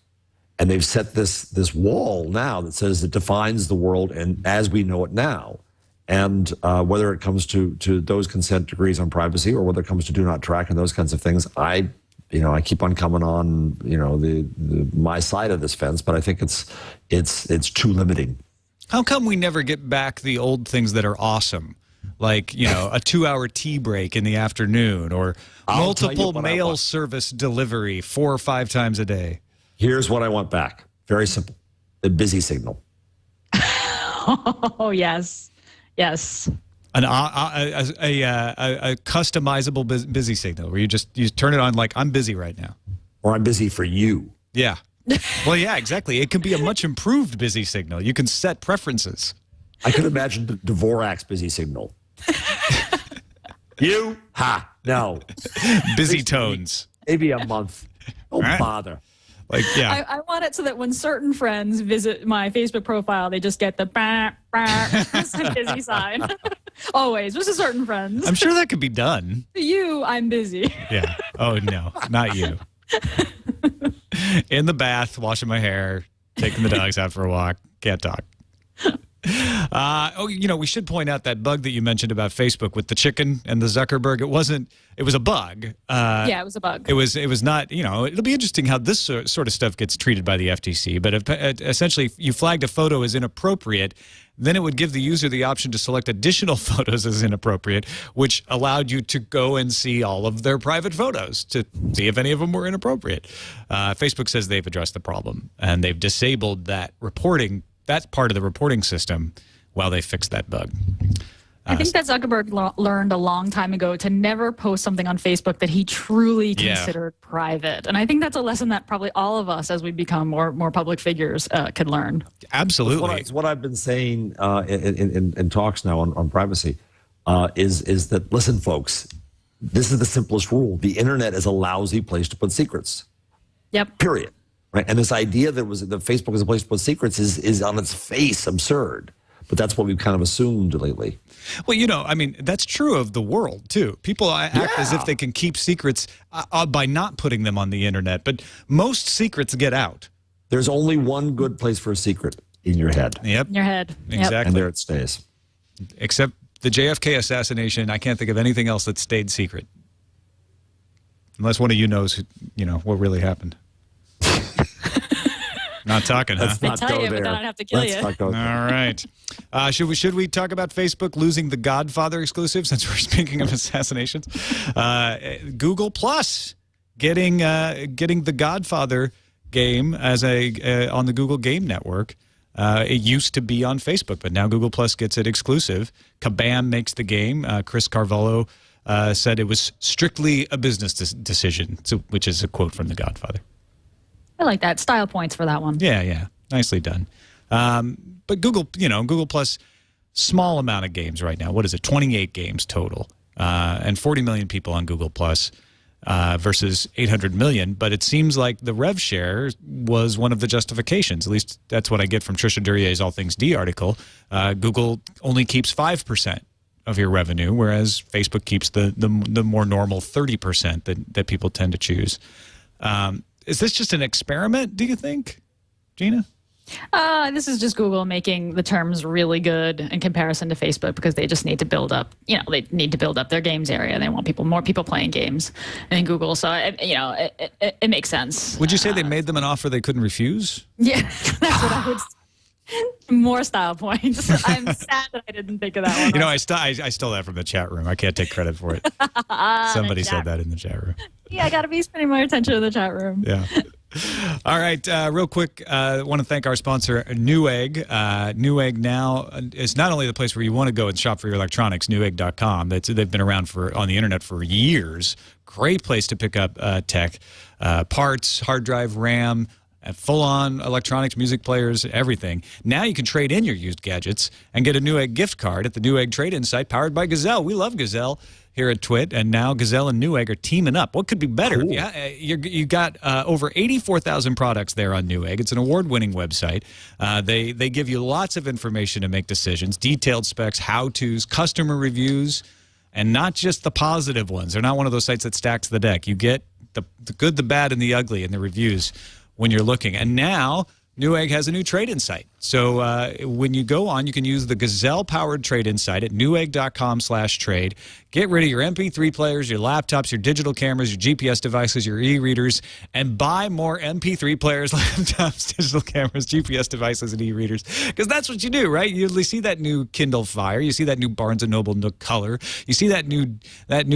And they've set this wall now that says it defines the world and as we know it now. And whether it comes to those consent decrees on privacy or whether it comes to Do Not Track and those kinds of things, I keep on coming on my side of this fence, but I think it's too limiting. How come we never get back the old things that are awesome? Like, a 2-hour tea break in the afternoon or multiple mail service delivery 4 or 5 times a day. Here's what I want back. Very simple. The busy signal. Oh, yes. Yes. A customizable busy signal where you turn it on like, I'm busy right now. Or I'm busy for you. Yeah. Well, yeah, exactly. It can be a much improved busy signal. You can set preferences. I could imagine Dvorak's busy signal. You? Ha. No. Busy tones. Maybe a month. Don't bother. Like, yeah. I want it so that when certain friends visit my Facebook profile, they just get the busy sign. Always. Just to certain friends. I'm sure that could be done. To you, I'm busy. Yeah. Oh, no. Not you. In the bath, washing my hair, taking the dogs out for a walk. Can't talk. We should point out that bug that you mentioned about Facebook with the chicken and the Zuckerberg. It was a bug. Yeah, it was a bug. It was not, it'll be interesting how this sort of stuff gets treated by the FTC. But if, essentially, if you flagged a photo as inappropriate, then it would give the user the option to select additional photos as inappropriate, which allowed you to go and see all of their private photos to see if any of them were inappropriate. Facebook says they've addressed the problem and they've disabled that reporting. That's part of the reporting system while they fix that bug. I think that Zuckerberg learned a long time ago to never post something on Facebook that he truly considered private. And I think that's a lesson that probably all of us, as we become more public figures, could learn. Absolutely. It's what I've been saying in talks now on privacy is that, listen, folks, this is the simplest rule. The internet is a lousy place to put secrets. Yep. Period. Right. And this idea that Facebook is a place to put secrets is on its face absurd. But that's what we've kind of assumed lately. Well, I mean, that's true of the world, too. People act as if they can keep secrets by not putting them on the internet. But most secrets get out. There's only one good place for a secret, in your head. Yep. In your head. Exactly. Yep. And there it stays. Except the JFK assassination, I can't think of anything else that stayed secret. Unless one of you knows, what really happened. Not talking, huh? Let's not tell go you, there. but then I'd have to kill Let's you. not go there. All right. Should we talk about Facebook losing the Godfather exclusive since we're speaking of assassinations? Google Plus getting the Godfather game as on the Google Game Network. It used to be on Facebook, but now Google Plus gets it exclusive. Kabam makes the game. Chris Carvalho said it was strictly a business decision, which is a quote from The Godfather. I like that. Style points for that one. Yeah. Nicely done. But Google Plus, small amount of games right now. What is it? 28 games total. And 40 million people on Google Plus versus 800 million. But it seems like the rev share was one of the justifications. At least that's what I get from Trisha Duryea's All Things D article. Google only keeps 5% of your revenue, whereas Facebook keeps the more normal 30% that people tend to choose. Is this just an experiment, do you think, Gina? This is just Google making the terms really good in comparison to Facebook because they just need to build up, they need to build up their games area. They want more people playing games in Google. So, it makes sense. Would you say they made them an offer they couldn't refuse? Yeah, that's what I would say. More style points. I'm sad that I didn't think of that one. I stole that from the chat room. I can't take credit for it. Somebody said that in the chat room. Yeah, I got to be spending more attention to the chat room. Yeah. All right. Real quick, I want to thank our sponsor, Newegg. Newegg now is not only the place where you want to go and shop for your electronics, Newegg.com. They've been around on the internet for years. Great place to pick up tech, parts, hard drive, RAM, full-on electronics, music players, everything. Now you can trade in your used gadgets and get a Newegg gift card at the Newegg trade-in site powered by Gazelle. We love Gazelle here at TWiT, and now Gazelle and Newegg are teaming up. What could be better? Cool. Yeah, you got over 84,000 products there on Newegg. It's an award-winning website. They give you lots of information to make decisions, detailed specs, how-tos, customer reviews, and not just the positive ones. They're not one of those sites that stacks the deck. You get the good, the bad, and the ugly in the reviews when you're looking. And now Newegg has a new trade-in site. So when you go on, you can use the Gazelle-powered trade-in site at newegg.com/trade. Get rid of your MP3 players, your laptops, your digital cameras, your GPS devices, your e-readers, and buy more MP3 players, laptops, digital cameras, GPS devices, and e-readers. Because that's what you do, right? You see that new Kindle Fire. You see that new Barnes & Noble Nook Color. You see that new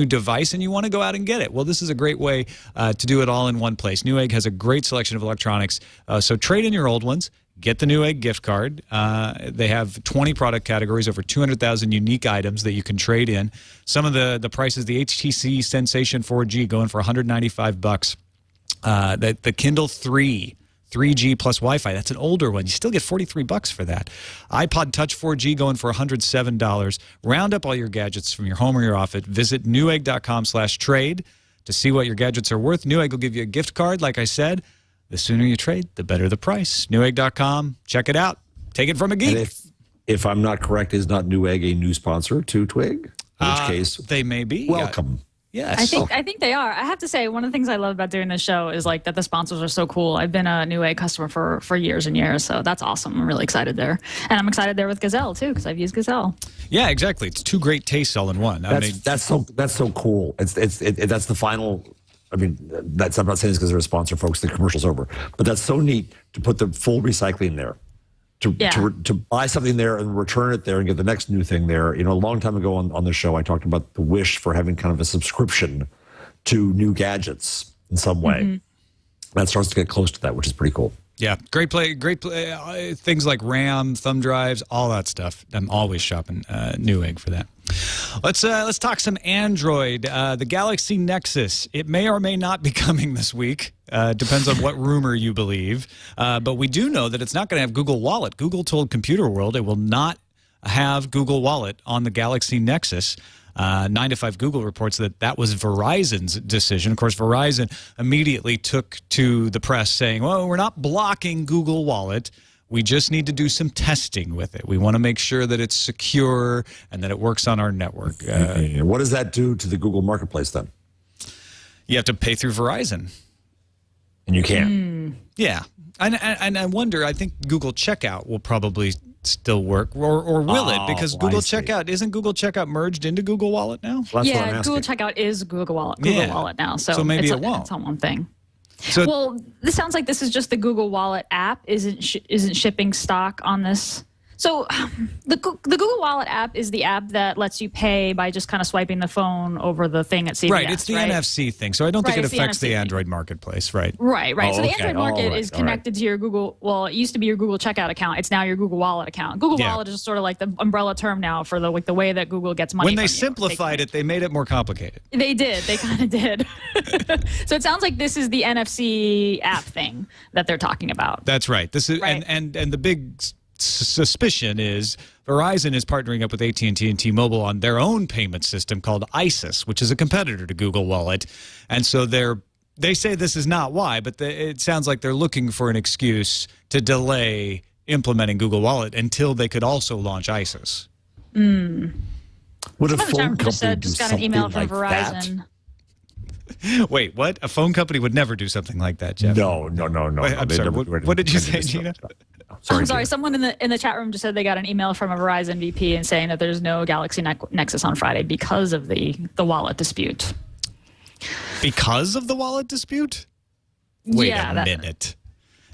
device, and you want to go out and get it. Well, this is a great way to do it all in one place. Newegg has a great selection of electronics. So trade in your old ones. Get the Newegg gift card. They have 20 product categories, over 200,000 unique items that you can trade in. Some of the prices, the HTC Sensation 4G going for $195. The Kindle 3G plus Wi-Fi, that's an older one. You still get $43 for that. iPod Touch 4G going for $107. Round up all your gadgets from your home or your office. Visit newegg.com/trade to see what your gadgets are worth. Newegg will give you a gift card, like I said. The sooner you trade, the better the price. Newegg.com. Check it out. Take it from a geek. And if I'm not correct, is not Newegg a new sponsor to Twig? In which case, they may be. Welcome. Yes. I think they are. I have to say, one of the things I love about doing this show is that the sponsors are so cool. I've been a Newegg customer for years and years, so that's awesome. I'm really excited there. And I'm excited there with Gazelle, too, because I've used Gazelle. Yeah, exactly. It's two great tastes all in one. That's so cool. That's the final... I mean, I'm not saying this because they're a sponsor, folks. The commercial's over. But that's so neat to put the full recycling there. To buy something there and return it there and get the next new thing there. A long time ago on the show, I talked about the wish for having kind of a subscription to new gadgets in some way. Mm-hmm. That starts to get close to that, which is pretty cool. Yeah, great play. Things like RAM, thumb drives, all that stuff. I'm always shopping Newegg for that. Let's talk some Android. The Galaxy Nexus. It may or may not be coming this week. Depends on what rumor you believe. But we do know that it's not going to have Google Wallet. Google told Computer World it will not have Google Wallet on the Galaxy Nexus. 9 to 5 Google reports that was Verizon's decision. Of course, Verizon immediately took to the press saying, well, we're not blocking Google Wallet. We just need to do some testing with it. We want to make sure that it's secure and that it works on our network. What does that do to the Google Marketplace then? You have to pay through Verizon. And you can't. Yeah. And I wonder, I think Google Checkout will probably still work, or will it? Because Google Checkout, isn't Google Checkout merged into Google Wallet now? Well, that's what Yeah, I'm Google asking. Checkout is Google Wallet now. So maybe it's it won't. It's on one thing. So, Well, this sounds like this is just the Google Wallet app isn't shipping stock on this. So the Google Wallet app is the app that lets you pay by just kind of swiping the phone over the thing at CVS, right, it's the NFC thing. So I don't think Right, it it's the affects NFC the thing. Android marketplace, right? Right. Oh, So the okay. Android market All right, is all connected to your Google. Well, it used to be your Google Checkout account. It's now your Google Wallet account. Google Yeah. Wallet is just sort of like the umbrella term now for the way that Google gets money. When they from you. simplified it, they made it more complicated. They did. They kind of did. So it sounds like this is the NFC app thing that they're talking about. That's right. This is Right. and the big suspicion is Verizon is partnering up with AT&T and T-Mobile on their own payment system called ISIS, which is a competitor to Google Wallet. And so they say this is not why, but it sounds like they're looking for an excuse to delay implementing Google Wallet until they could also launch ISIS. Would a phone Someone company do just got an something email from like that? Verizon. Wait, what? A phone company would never do something like that, Jeff. No. Wait, I'm They sorry. never do What did you anything say, like Gina? that. Sorry, I'm sorry. Gina. Someone in the chat room just said they got an email from a Verizon VP and saying that there's no Galaxy Nexus on Friday because of the wallet dispute. Because of the wallet dispute? Wait Yeah, a that- minute.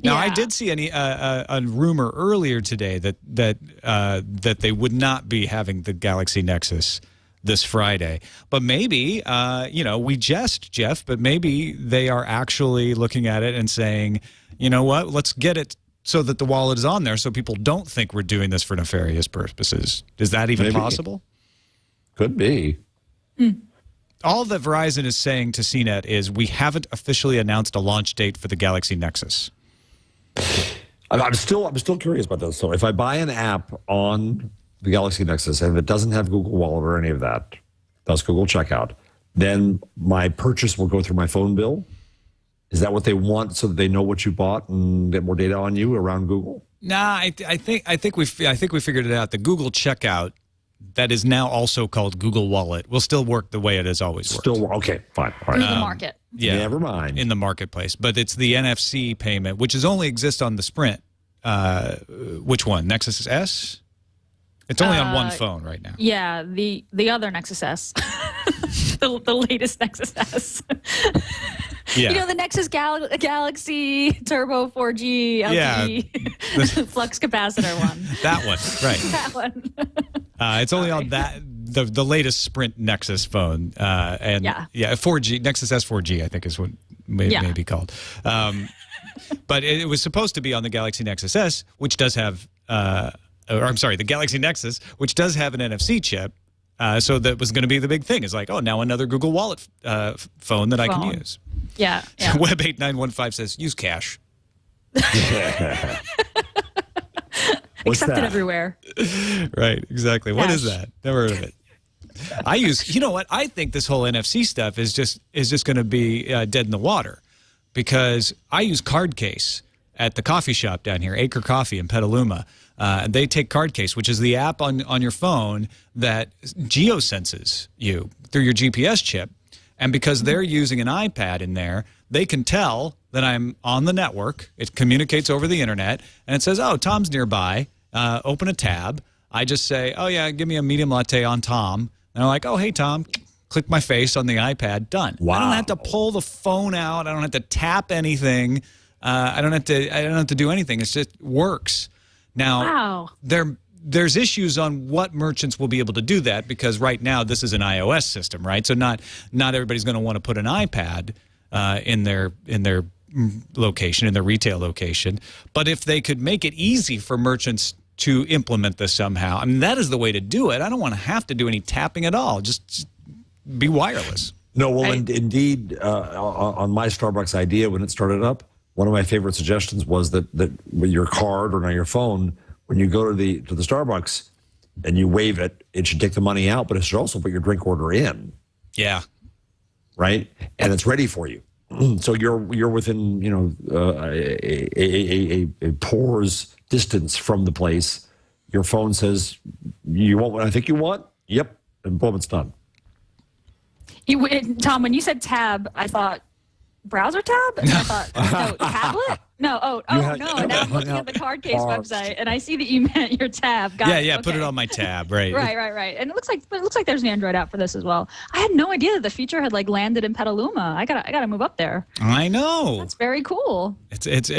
Now, I Yeah. did see a rumor earlier today that they would not be having the Galaxy Nexus this Friday. But maybe, we jest, Jeff, but maybe they are actually looking at it and saying, you know what, let's get it so that the wallet is on there so people don't think we're doing this for nefarious purposes. Is that even Maybe. possible? Could be. All that Verizon is saying to CNET is we haven't officially announced a launch date for the Galaxy Nexus. I'm still curious about this. So if I buy an app on the Galaxy Nexus and if it doesn't have Google Wallet or any of that, that's Google Checkout, then my purchase will go through my phone bill. Is that what they want so that they know what you bought and get more data on you around Google? Nah, I think we figured it out. The Google Checkout, that is now also called Google Wallet, will still work the way it has always worked. Still, okay, fine. All Through right. the market. Yeah, Never mind. in the marketplace, but it's the NFC payment, which is only exists on the Sprint. Which one? Nexus S? It's only on one phone right now. Yeah, the other Nexus S, the latest Nexus S. Yeah. You know, the Nexus Galaxy Turbo 4G LTE flux capacitor one. That one, right? That one. It's only on that the latest Sprint Nexus phone, and Yeah. 4G Nexus S 4G I think is what may be called. But it was supposed to be on the Galaxy Nexus S, which does have, the Galaxy Nexus, which does have an NFC chip. So that was going to be the big thing. It's like, oh, now another Google Wallet phone that I can use. Yeah. Web 8915 says use cash. Accepted that? everywhere. Right, exactly. What is Cash. that? Never heard of it. I use, you know what? I think this whole NFC stuff is just going to be dead in the water because I use Cardcase at the coffee shop down here, Acre Coffee in Petaluma. They take Cardcase, which is the app on your phone that geosenses you through your GPS chip. And because they're using an iPad in there, they can tell that I'm on the network. It communicates over the internet, and it says, oh, Tom's nearby. Open a tab. I just say, oh, yeah, give me a medium latte on Tom. And I'm like, oh, hey, Tom. Click my face on the iPad. Done. Wow. I don't have to pull the phone out. I don't have to tap anything. I don't have to do anything. It just works. Now, Wow. there's issues on what merchants will be able to do that because right now this is an iOS system, right? So not everybody's going to want to put an iPad in their location, in their retail location. But if they could make it easy for merchants to implement this somehow, I mean, that is the way to do it. I don't want to have to do any tapping at all. Just be wireless. No, well, indeed, on my Starbucks idea when it started up, one of my favorite suggestions was that with your card or on your phone, when you go to the Starbucks, and you waive it, it should take the money out, but it should also put your drink order in. Yeah. Right? And it's ready for you. So you're within, a pour's distance from the place. Your phone says, you want what I think you want? Yep. And boom, it's done. Tom, when you said tab, I thought browser tab? And I thought, no, tablet? No, no. Now I'm looking at the card case website, and I see that you meant your tab. Yeah, put it on my tab, right. Right. And it looks like there's an Android app for this as well. I had no idea that the feature had landed in Petaluma. I gotta move up there. I know. That's very cool. It's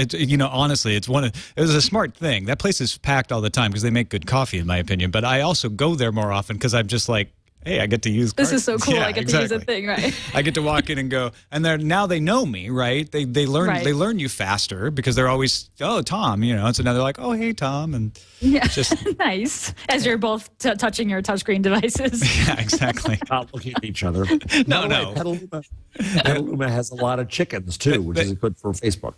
honestly, it was a smart thing. That place is packed all the time because they make good coffee, in my opinion. But I also go there more often because I'm just like, hey, I get to use cards. This is so cool. Yeah, I get to use a thing, right? I get to walk in and go, and now they know me, right? They learn you faster because they're always, oh, Tom, so now they're like, oh, hey, Tom, and just nice as you're both touching your touchscreen devices. Yeah, exactly. Not looking at each other. No. Petaluma has a lot of chickens too, which is good for Facebook.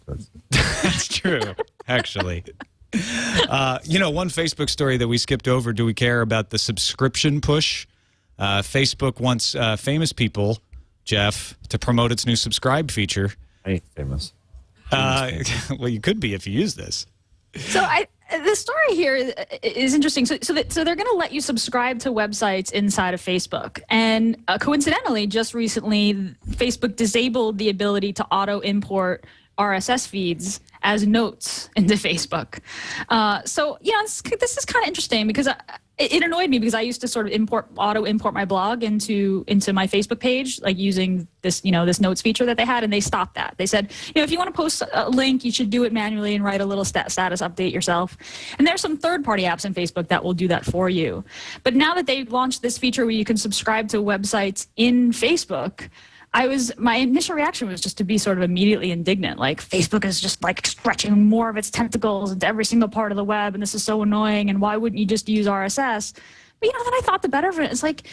That's true, actually. One Facebook story that we skipped over. Do we care about the subscription push? Facebook wants famous people, Jeff, to promote its new subscribe feature. I ain't famous. Well, you could be if you use this. So the story here is interesting. So they're going to let you subscribe to websites inside of Facebook. And coincidentally, just recently, Facebook disabled the ability to auto-import RSS feeds as notes into Facebook. This is kind of interesting because it annoyed me because I used to sort of auto-import my blog into my Facebook page, like using this, this notes feature that they had, and they stopped that. They said, if you want to post a link, you should do it manually and write a little status update yourself. And there's some third-party apps in Facebook that will do that for you. But now that they've launched this feature where you can subscribe to websites in Facebook, my initial reaction was just to be sort of immediately indignant. Like, Facebook is just like stretching more of its tentacles into every single part of the web, and this is so annoying, and why wouldn't you just use RSS? But then I thought the better of it is like,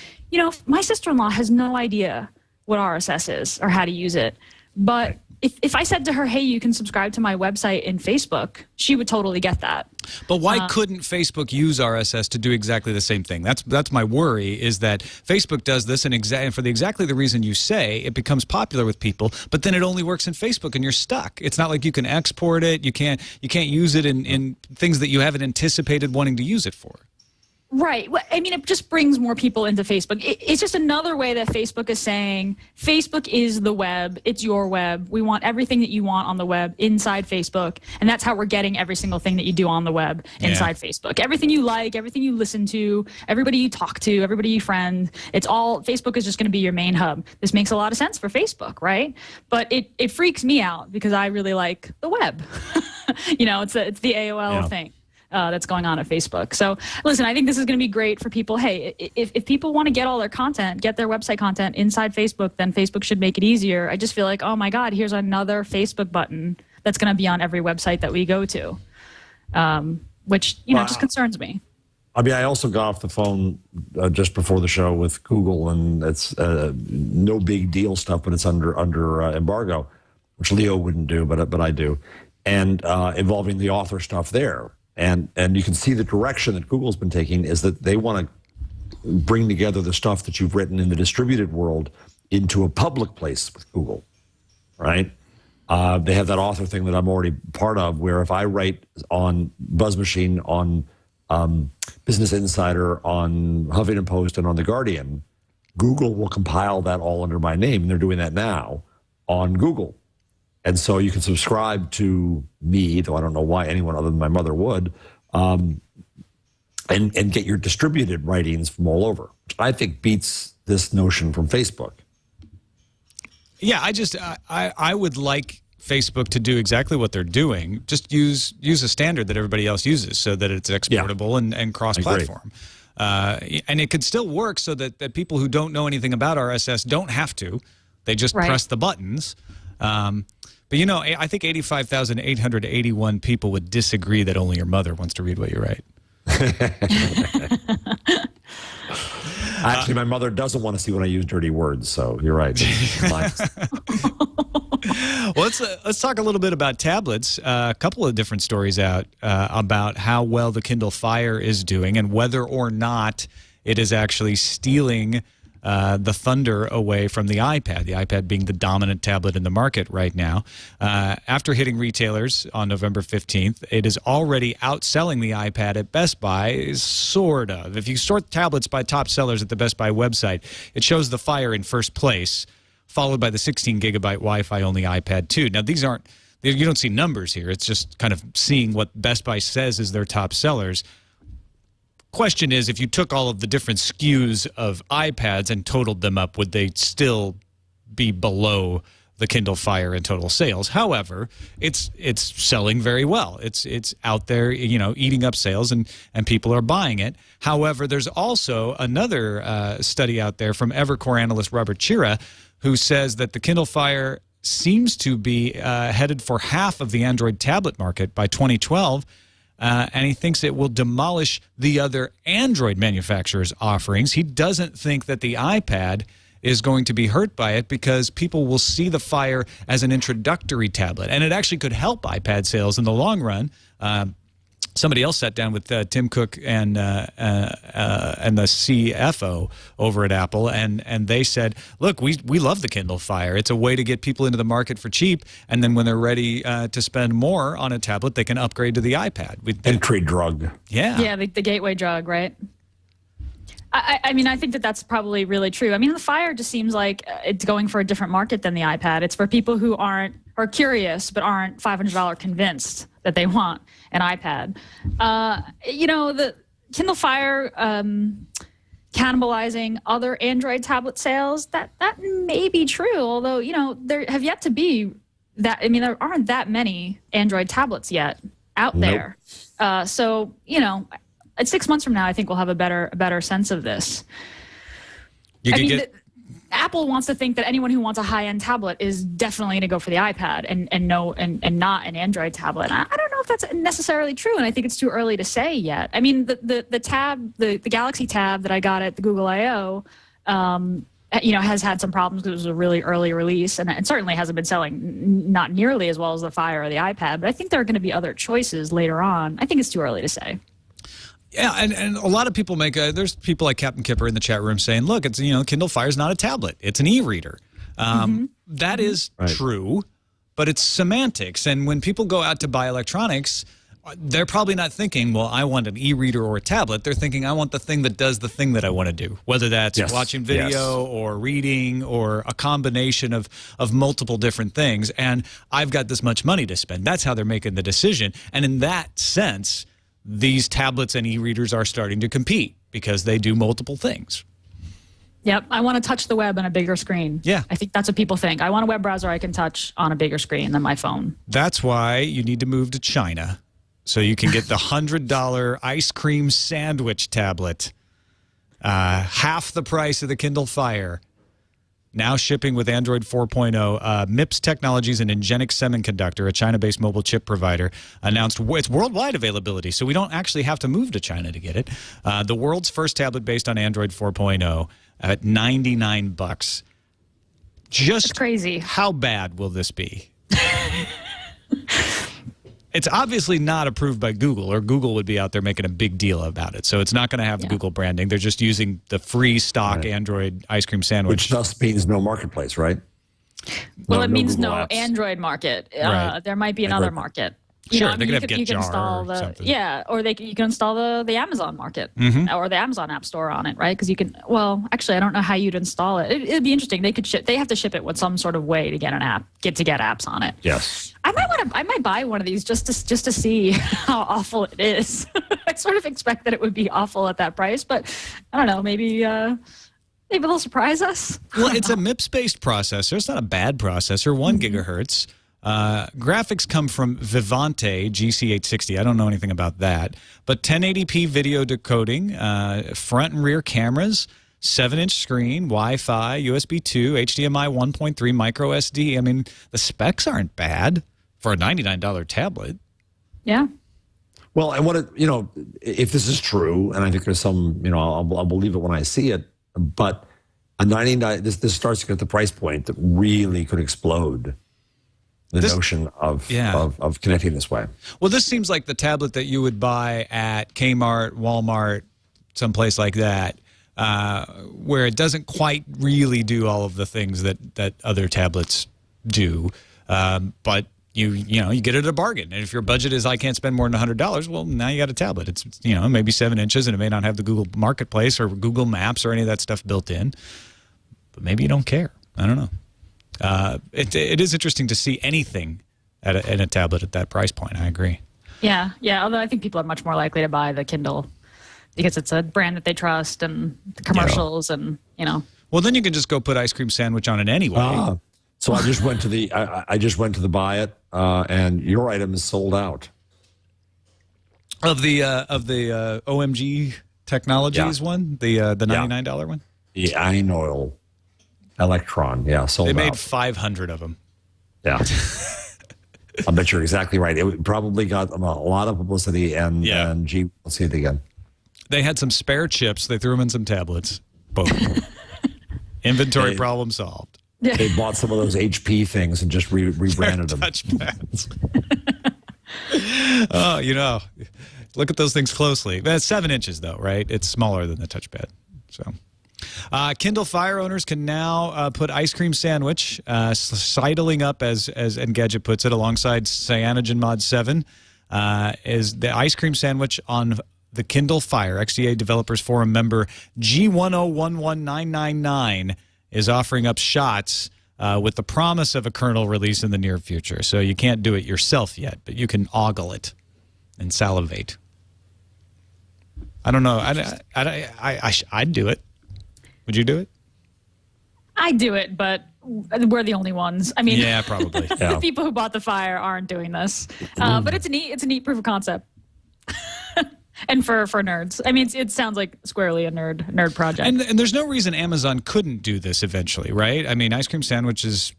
my sister-in-law has no idea what RSS is or how to use it. But if I said to her, hey, you can subscribe to my website in Facebook, she would totally get that. But why couldn't Facebook use RSS to do exactly the same thing? That's my worry, is that Facebook does this and for exactly the reason you say, it becomes popular with people, but then it only works in Facebook and you're stuck. It's not like you can export it. You can't use it in things that you haven't anticipated wanting to use it for. Right. Well, I mean, it just brings more people into Facebook. It's just another way that Facebook is saying, Facebook is the web. It's your web. We want everything that you want on the web inside Facebook. And that's how we're getting every single thing that you do on the web inside Facebook. Everything you like, everything you listen to, everybody you talk to, everybody you friend, it's all, Facebook is just going to be your main hub. This makes a lot of sense for Facebook, right? But it freaks me out because I really like the web. It's the AOL thing. That's going on at Facebook. So listen, I think this is going to be great for people. Hey, if people want to get all their content, get their website content inside Facebook, then Facebook should make it easier. I just feel like, oh my God, here's another Facebook button that's going to be on every website that we go to, which, just concerns me. I mean, I also got off the phone just before the show with Google, and it's no big deal stuff, but it's under embargo, which Leo wouldn't do, but I do, and involving the author stuff there. And you can see the direction that Google's been taking is that they want to bring together the stuff that you've written in the distributed world into a public place with Google, right? They have that author thing that I'm already part of, where if I write on Buzz Machine, on Business Insider, on Huffington Post, and on The Guardian, Google will compile that all under my name, and they're doing that now on Google. And so you can subscribe to me, though I don't know why anyone other than my mother would, and get your distributed writings from all over, which I think beats this notion from Facebook. Yeah, I would like Facebook to do exactly what they're doing. Just use a standard that everybody else uses so that it's exportable and cross-platform. And it could still work so that people who don't know anything about RSS don't have to. They just press the buttons. But I think 85,881 people would disagree that only your mother wants to read what you write. Actually, my mother doesn't want to see when I use dirty words, so you're right. Well, let's talk a little bit about tablets. A couple of different stories out about how well the Kindle Fire is doing and whether or not it is actually stealing the thunder away from the iPad being the dominant tablet in the market right now. After hitting retailers on November 15th, it is already outselling the iPad at Best Buy, sort of. If you sort tablets by top sellers at the Best Buy website, it shows the Fire in first place, followed by the 16-gigabyte Wi-Fi only iPad 2. Now, these aren't, you don't see numbers here. It's just kind of seeing what Best Buy says is their top sellers. Question is, if you took all of the different SKUs of iPads and totaled them up, would they still be below the Kindle Fire in total sales? However, it's selling very well. It's out there, eating up sales, and people are buying it. However, there's also another study out there from Evercore analyst Robert Chira, who says that the Kindle Fire seems to be headed for half of the Android tablet market by 2012. And he thinks it will demolish the other Android manufacturers' offerings. He doesn't think that the iPad is going to be hurt by it because people will see the Fire as an introductory tablet. And it actually could help iPad sales in the long run. Somebody else sat down with Tim Cook and the CFO over at Apple, and they said, look, we love the Kindle Fire. It's a way to get people into the market for cheap, and then when they're ready to spend more on a tablet, they can upgrade to the iPad. Entry drug. Yeah. Yeah, the gateway drug, right? I mean, I think that's probably really true. I mean, the Fire just seems like it's going for a different market than the iPad. It's for people who are curious but aren't $500 convinced that they want an iPad. The Kindle Fire cannibalizing other Android tablet sales, that may be true, although, there have yet to be that. I mean, there aren't that many Android tablets yet out there. So, at 6 months from now, I think we'll have a better sense of this. Apple wants to think that anyone who wants a high-end tablet is definitely going to go for the iPad and not an Android tablet. I don't know if that's necessarily true, and I think it's too early to say yet. I mean, the Galaxy Tab that I got at the Google I/O, has had some problems because it was a really early release, and it certainly hasn't been selling not nearly as well as the Fire or the iPad. But I think there are going to be other choices later on. I think it's too early to say. Yeah, and a lot of people there's people like Captain Kipper in the chat room saying, look, it's, Kindle Fire is not a tablet. It's an e-reader. That is true, but it's semantics. And when people go out to buy electronics, they're probably not thinking, well, I want an e-reader or a tablet. They're thinking, I want the thing that does the thing that I want to do, whether that's watching video or reading or a combination of multiple different things. And I've got this much money to spend. That's how they're making the decision. And in that sense, these tablets and e-readers are starting to compete because they do multiple things. Yep. I want to touch the web on a bigger screen. Yeah. I think that's what people think. I want a web browser I can touch on a bigger screen than my phone. That's why you need to move to China so you can get the $100 ice cream sandwich tablet. Half the price of the Kindle Fire. Now shipping with Android 4.0, MIPS Technologies and Ingenix Semiconductor, a China-based mobile chip provider, announced its worldwide availability, so we don't actually have to move to China to get it. The world's first tablet based on Android 4.0 at $99. That's crazy. How bad will this be? It's obviously not approved by Google, or Google would be out there making a big deal about it. So it's not going to have the Google branding. They're just using the free stock Android ice cream sandwich. Which just means no marketplace, right? Well, it means Google no apps. Android market. Right. There might be another market. Sure, they could have Get Jar install or something. Yeah, or you can install the Amazon market or the Amazon App Store on it, right? Because you can. Well, actually, I don't know how you'd install it. It'd be interesting. They have to ship it with some sort of way to get an app, get apps on it. Yes. I might buy one of these just to see how awful it is. I sort of expect that it would be awful at that price, but I don't know. Maybe they'll surprise us. Well, it's a MIPS-based processor. It's not a bad processor. 1 gigahertz. Graphics come from Vivante GC860. I don't know anything about that. But 1080p video decoding, front and rear cameras, 7-inch screen, Wi-Fi, USB 2, HDMI 1.3, micro SD. I mean, the specs aren't bad for a $99 tablet. Yeah. Well, and if this is true, and I think there's some, I'll believe it when I see it, but a $99, this starts to get the price point that really could explode. notion of connecting this way. Well, this seems like the tablet that you would buy at Kmart, Walmart, someplace like that, where it doesn't quite really do all of the things that other tablets do, but you get it at a bargain. And if your budget is I can't spend more than $100, well, now you got a tablet. It's maybe 7 inches, and it may not have the Google Marketplace or Google Maps or any of that stuff built in, but maybe you don't care. I don't know. It is interesting to see anything in a tablet at that price point. I agree. Yeah. Although I think people are much more likely to buy the Kindle because it's a brand that they trust and the commercials and. Well, then you can just go put ice cream sandwich on it anyway. So I just went to the buy it, and your item is sold out. Of the OMG Technologies one, the $99 one. The Ein Oil Electron, sold out. They made 500 of them. Yeah. I bet you're exactly right. It probably got a lot of publicity, and gee, we'll see it again. They had some spare chips. They threw them in some tablets. Boom. Inventory problem solved. They bought some of those HP things and just rebranded them. Touchpads. Oh, look at those things closely. That's 7 inches, though, right? It's smaller than the touchpad. So, Kindle Fire owners can now put ice cream sandwich sidling up, as Engadget puts it, alongside Cyanogen Mod 7. Is the ice cream sandwich on the Kindle Fire. XDA Developers Forum member G1011999 is offering up shots with the promise of a kernel release in the near future. So you can't do it yourself yet, but you can ogle it and salivate. I don't know. I'd do it. Would you do it? I'd do it, but we're the only ones. I mean, yeah, probably. The people who bought the Fire aren't doing this. But it's a neat proof of concept. And for nerds. I mean, it sounds like squarely a nerd project. And there's no reason Amazon couldn't do this eventually, right? I mean, Ice Cream Sandwich is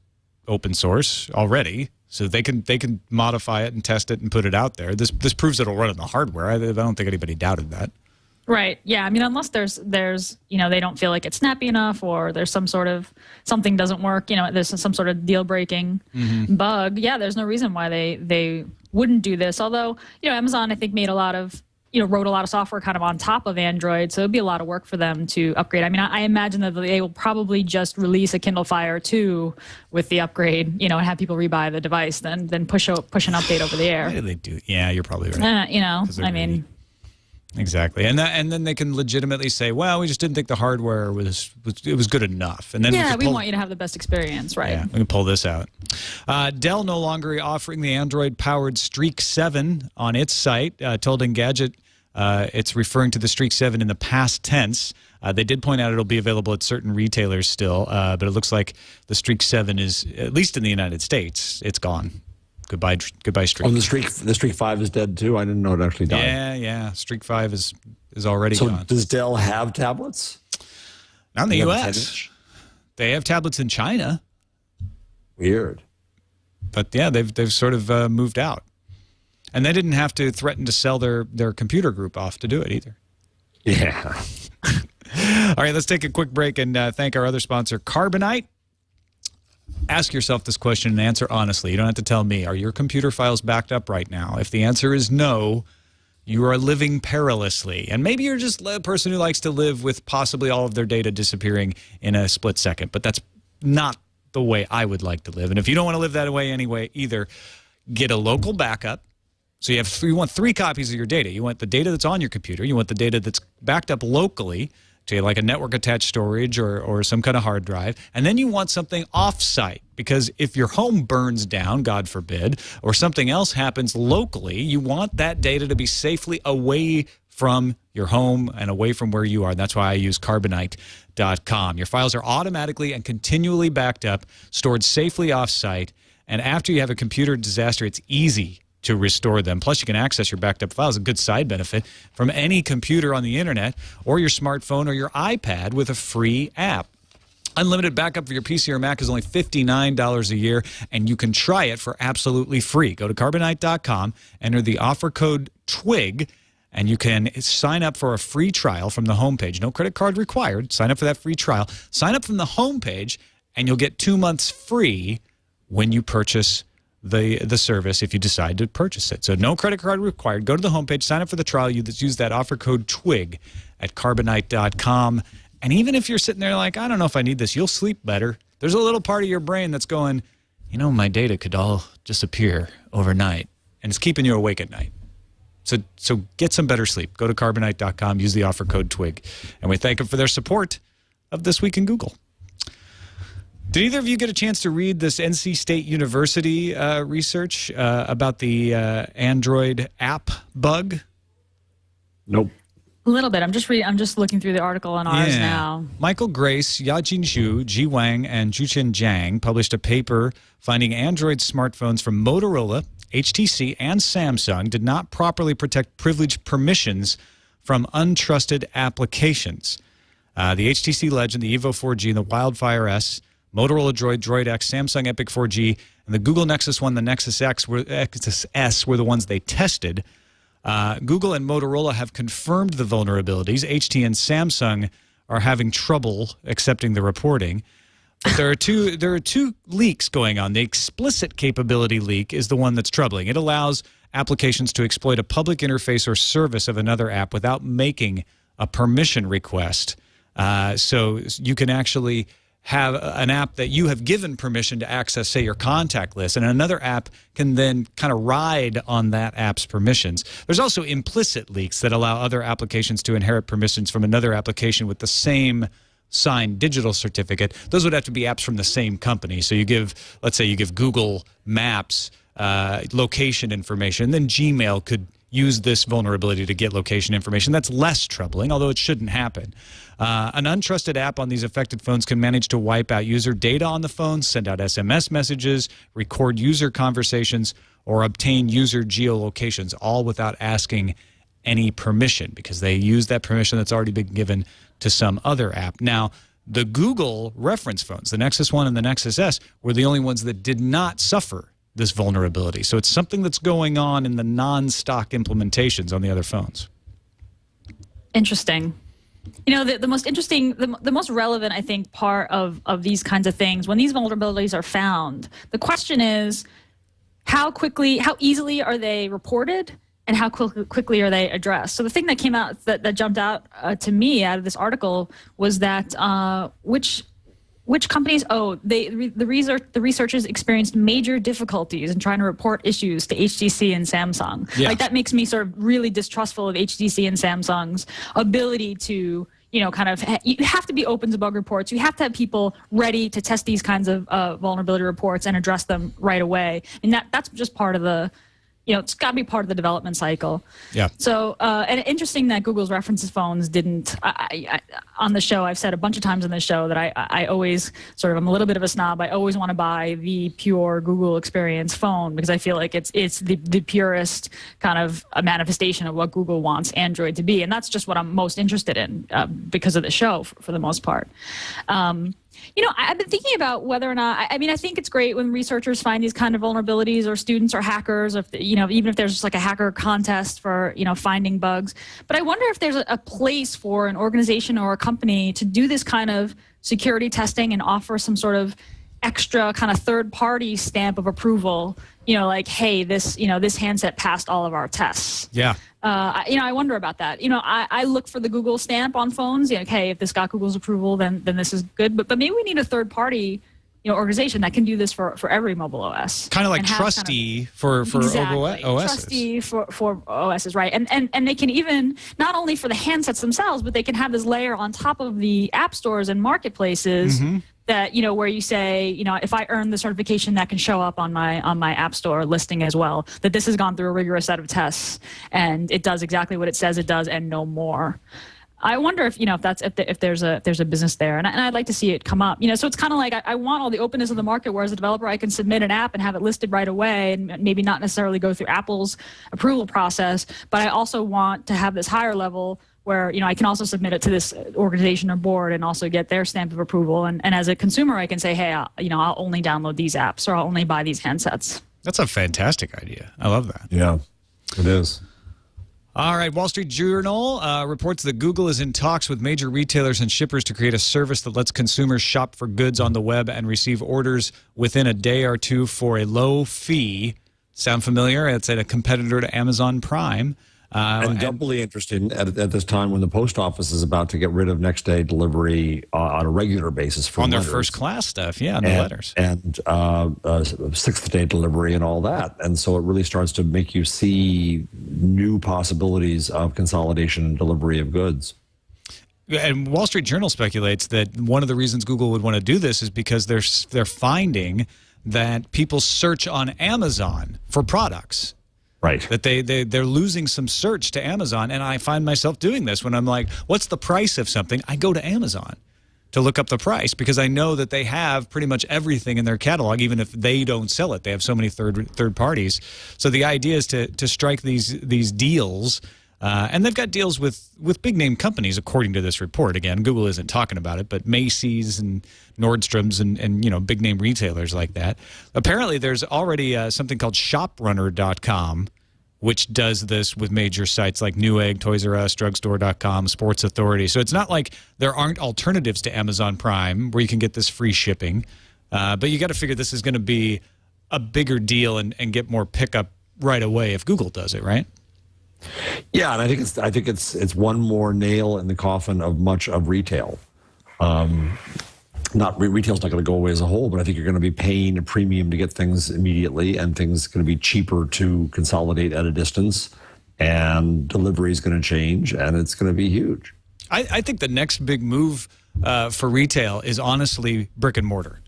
open source already, so they can modify it and test it and put it out there. This proves it'll run on the hardware. I don't think anybody doubted that. Right. Yeah. I mean, unless there's they don't feel like it's snappy enough, or there's something doesn't work. There's some sort of deal breaking bug. Yeah. There's no reason why they wouldn't do this. Although Amazon, I think, made a lot of wrote a lot of software kind of on top of Android, so it'd be a lot of work for them to upgrade. I mean, I imagine that they will probably just release a Kindle Fire 2 with the upgrade, and have people rebuy the device, then push an update over the air. Why do they do? Yeah, you're probably right. I mean. Exactly, and then they can legitimately say, "Well, we just didn't think the hardware was good enough." And then we want you to have the best experience, right? Yeah, we can pull this out. Dell no longer offering the Android-powered Streak 7 on its site. Told Engadget it's referring to the Streak 7 in the past tense. They did point out it'll be available at certain retailers still, but it looks like the Streak 7 is, at least in the United States, it's gone. Goodbye, Streak. Oh, the Streak 5 is dead too? I didn't know it actually died. Yeah. Streak 5 is already gone. So does Dell have tablets? Not in the U.S. They have tablets in China. Weird. But yeah, they've sort of moved out. And they didn't have to threaten to sell their computer group off to do it either. Yeah. All right, let's take a quick break and thank our other sponsor, Carbonite. Ask yourself this question and answer honestly. You don't have to tell me. Are your computer files backed up right now? If the answer is no, you are living perilously. And maybe you're just a person who likes to live with possibly all of their data disappearing in a split second. But that's not the way I would like to live. And if you don't want to live that way anyway either, get a local backup. So you want 3 copies of your data. You want the data that's on your computer. You want the data that's backed up locally to like a network-attached storage or some kind of hard drive. And then you want something off-site, because if your home burns down, God forbid, or something else happens locally, you want that data to be safely away from your home and away from where you are. That's why I use Carbonite.com. Your files are automatically and continually backed up, stored safely off-site, and after you have a computer disaster, it's easy to restore them. Plus, you can access your backed up files, a good side benefit, from any computer on the internet or your smartphone or your iPad with a free app. Unlimited backup for your PC or Mac is only $59 a year, and you can try it for absolutely free. Go to Carbonite.com, enter the offer code TWIG, and you can sign up for a free trial from the homepage. No credit card required. Sign up for that free trial. Sign up from the homepage, and you'll get 2 months free when you purchase the service if you decide to purchase it. So no credit card required. Go to the homepage, sign up for the trial. Use that offer code TWIG at carbonite.com. And even if you're sitting there like, I don't know if I need this, you'll sleep better. There's a little part of your brain that's going, my data could all disappear overnight. And it's keeping you awake at night. So get some better sleep. Go to carbonite.com, use the offer code TWIG. And we thank them for their support of This Week in Google. Did either of you get a chance to read this NC State University research about the Android app bug? Nope. A little bit. I'm just looking through the article on ours now. Michael Grace, Yajin Zhu, Ji Wang, and Juchen Zhang published a paper finding Android smartphones from Motorola, HTC, and Samsung did not properly protect privileged permissions from untrusted applications. The HTC Legend, the Evo 4G, and the Wildfire S, Motorola Droid, Droid X, Samsung Epic 4G, and the Google Nexus 1, the Nexus S were the ones they tested. Google and Motorola have confirmed the vulnerabilities. HT and Samsung are having trouble accepting the reporting. But there are two leaks going on. The explicit capability leak is the one that's troubling. It allows applications to exploit a public interface or service of another app without making a permission request. So you can actually have an app that you have given permission to access, say, your contact list, and another app can then kind of ride on that app's permissions. There's also implicit leaks that allow other applications to inherit permissions from another application with the same signed digital certificate. Those would have to be apps from the same company. So let's say you give Google Maps location information, then Gmail could use this vulnerability to get location information. That's less troubling, although it shouldn't happen. An untrusted app on these affected phones can manage to wipe out user data on the phone, send out SMS messages, record user conversations, or obtain user geolocations, all without asking any permission because they use that permission that's already been given to some other app. Now, the Google reference phones, the Nexus 1 and the Nexus S, were the only ones that did not suffer this vulnerability. So it's something that's going on in the non-stock implementations on the other phones. Interesting. The most interesting, the most relevant, I think, part of these kinds of things, when these vulnerabilities are found, the question is how easily are they reported and how quickly are they addressed? So the thing that came out, that jumped out to me out of this article was that which companies? The researchers experienced major difficulties in trying to report issues to HTC and Samsung. Yeah. Like that makes me sort of really distrustful of HTC and Samsung's ability to, you have to be open to bug reports. You have to have people ready to test these kinds of vulnerability reports and address them right away. And that's just part of the. It's got to be part of the development cycle. Yeah. So, and interesting that Google's references phones didn't. On the show, I've said a bunch of times on the show that I always I'm a little bit of a snob. I always want to buy the pure Google experience phone because I feel like it's the purest kind of a manifestation of what Google wants Android to be, and that's just what I'm most interested in because of the show for the most part. I've been thinking about whether or not, I think it's great when researchers find these kind of vulnerabilities or students or hackers, or even if there's just like a hacker contest for, finding bugs. But I wonder if there's a place for an organization or a company to do this kind of security testing and offer some sort of extra kind of third-party stamp of approval, like, hey, this handset passed all of our tests. Yeah. I wonder about that. I look for the Google stamp on phones. Hey, if this got Google's approval, then this is good. But maybe we need a third-party, organization that can do this for every mobile OS. Kind of like Trusty for exactly. OSs. Trusty for OSs, right? And they can even, not only for the handsets themselves, but they can have this layer on top of the app stores and marketplaces. Mm-hmm. That where you say if I earn the certification, that can show up on my app store listing as well, that this has gone through a rigorous set of tests and it does exactly what it says it does and no more. I wonder if if there's a business there, and I'd like to see it come up. So it's kind of like I want all the openness of the market, where as a developer I can submit an app and have it listed right away, and maybe not necessarily go through Apple's approval process, but I also want to have this higher level where I can also submit it to this organization or board and also get their stamp of approval. And as a consumer, I can say, hey, I'll only download these apps or I'll only buy these handsets. That's a fantastic idea. I love that. Yeah, it is. All right, Wall Street Journal reports that Google is in talks with major retailers and shippers to create a service that lets consumers shop for goods on the web and receive orders within a day or two for a low fee. Sound familiar? It's a competitor to Amazon Prime. And doubly interesting at this time when the post office is about to get rid of next day delivery on a regular basis for on letters. Their first class stuff, yeah, on the letters. And sixth day delivery and all that. And so it really starts to make you see new possibilities of consolidation and delivery of goods. And Wall Street Journal speculates that one of the reasons Google would want to do this is because they're finding that people search on Amazon for products. Right. That they're losing some search to Amazon. And I find myself doing this when I'm like, what's the price of something? I go to Amazon to look up the price because I know that they have pretty much everything in their catalog, even if they don't sell it. They have so many third parties. So the idea is to strike these deals. And they've got deals with big name companies, according to this report. Again, Google isn't talking about it, but Macy's and Nordstrom's and big name retailers like that. Apparently, there's already something called ShopRunner.com, which does this with major sites like Newegg, Toys R Us, Drugstore.com, Sports Authority. So it's not like there aren't alternatives to Amazon Prime where you can get this free shipping. But you got to figure this is going to be a bigger deal and get more pickup right away if Google does it, right? Yeah, and I think it's one more nail in the coffin of much of retail. Retail's not going to go away as a whole, but I think you're going to be paying a premium to get things immediately, and things going to be cheaper to consolidate at a distance, and delivery is going to change, and it's going to be huge. I think the next big move for retail is honestly brick and mortar.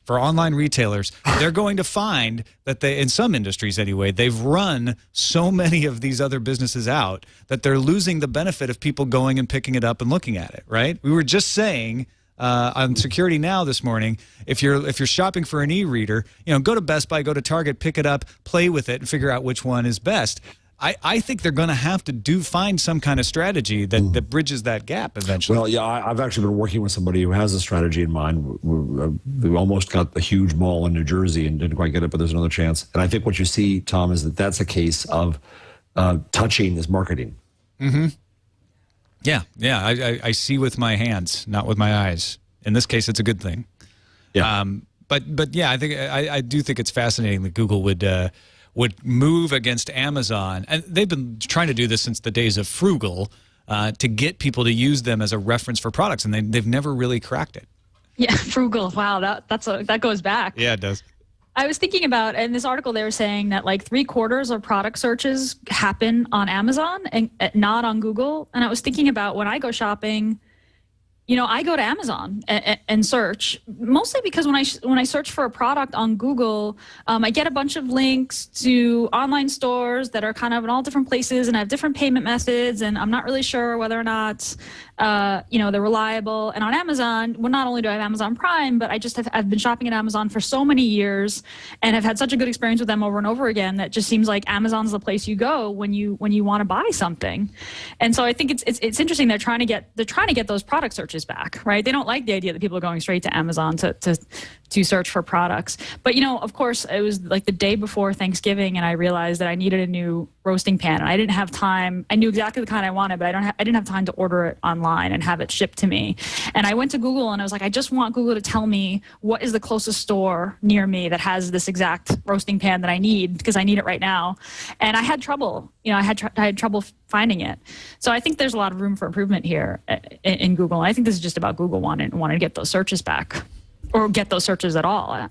For online retailers, they're going to find that in some industries anyway, they've run so many of these other businesses out that they're losing the benefit of people going and picking it up and looking at it, right? We were just saying on Security Now this morning, if you're shopping for an e-reader, go to Best Buy, go to Target, pick it up, play with it, and figure out which one is best. I think they're going to have to find some kind of strategy that bridges that gap eventually. Well, yeah, I've actually been working with somebody who has a strategy in mind. We almost got the huge mall in New Jersey and didn't quite get it, but there's another chance. And I think what you see, Tom, is that's a case of touching is marketing. Mm-hmm. Yeah. I see with my hands, not with my eyes. In this case, it's a good thing. Yeah. But yeah, I do think it's fascinating that Google would move against Amazon. And they've been trying to do this since the days of Frugal to get people to use them as a reference for products, and they've never really cracked it. Yeah, Frugal. Wow, that goes back. Yeah, it does. I was thinking about, in this article, they were saying that like 3/4 of product searches happen on Amazon and not on Google. And I was thinking about when I go shopping, I go to Amazon and search, mostly because when I search for a product on Google, I get a bunch of links to online stores that are kind of in all different places and have different payment methods, and I'm not really sure whether or not they're reliable. And on Amazon, well, not only do I have Amazon Prime, but I've been shopping at Amazon for so many years and have had such a good experience with them over and over again that just seems like Amazon's the place you go when you want to buy something. And so I think it's interesting they're trying to get those product searches back, right? They don't like the idea that people are going straight to Amazon to search for products. But of course, it was like the day before Thanksgiving, and I realized that I needed a new roasting pan, and I didn't have time. I knew exactly the kind I wanted, but I didn't have time to order it online and have it shipped to me. And I went to Google and I was like, I just want Google to tell me what is the closest store near me that has this exact roasting pan that I need, because I need it right now. And I had trouble. I had trouble finding it. So I think there's a lot of room for improvement here in Google. And I think this is just about Google wanting to get those searches back, or get those searches at all.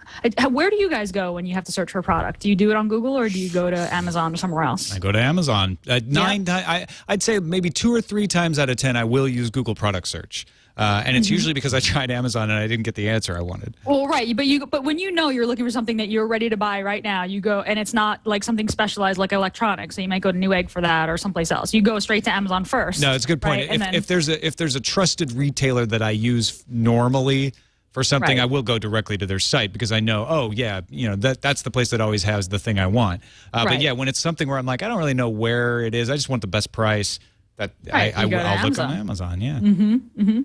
Where do you guys go when you have to search for a product? Do you do it on Google, or do you go to Amazon or somewhere else? I go to Amazon. I'd say maybe 2 or 3 times out of 10, I will use Google product search. And it's usually because I tried Amazon and I didn't get the answer I wanted. Well, right. But when you're looking for something that you're ready to buy right now, you go, and it's not like something specialized like electronics. So you might go to Newegg for that or someplace else. You go straight to Amazon first. No, it's a good point. Right? If there's a trusted retailer that I use normally for something, right, I will go directly to their site because I know, that's the place that always has the thing I want. Right. But yeah, when it's something where I'm like, I don't really know where it is, I just want the best price, that right. I'll look on Amazon. Yeah. Mm-hmm. Mm-hmm.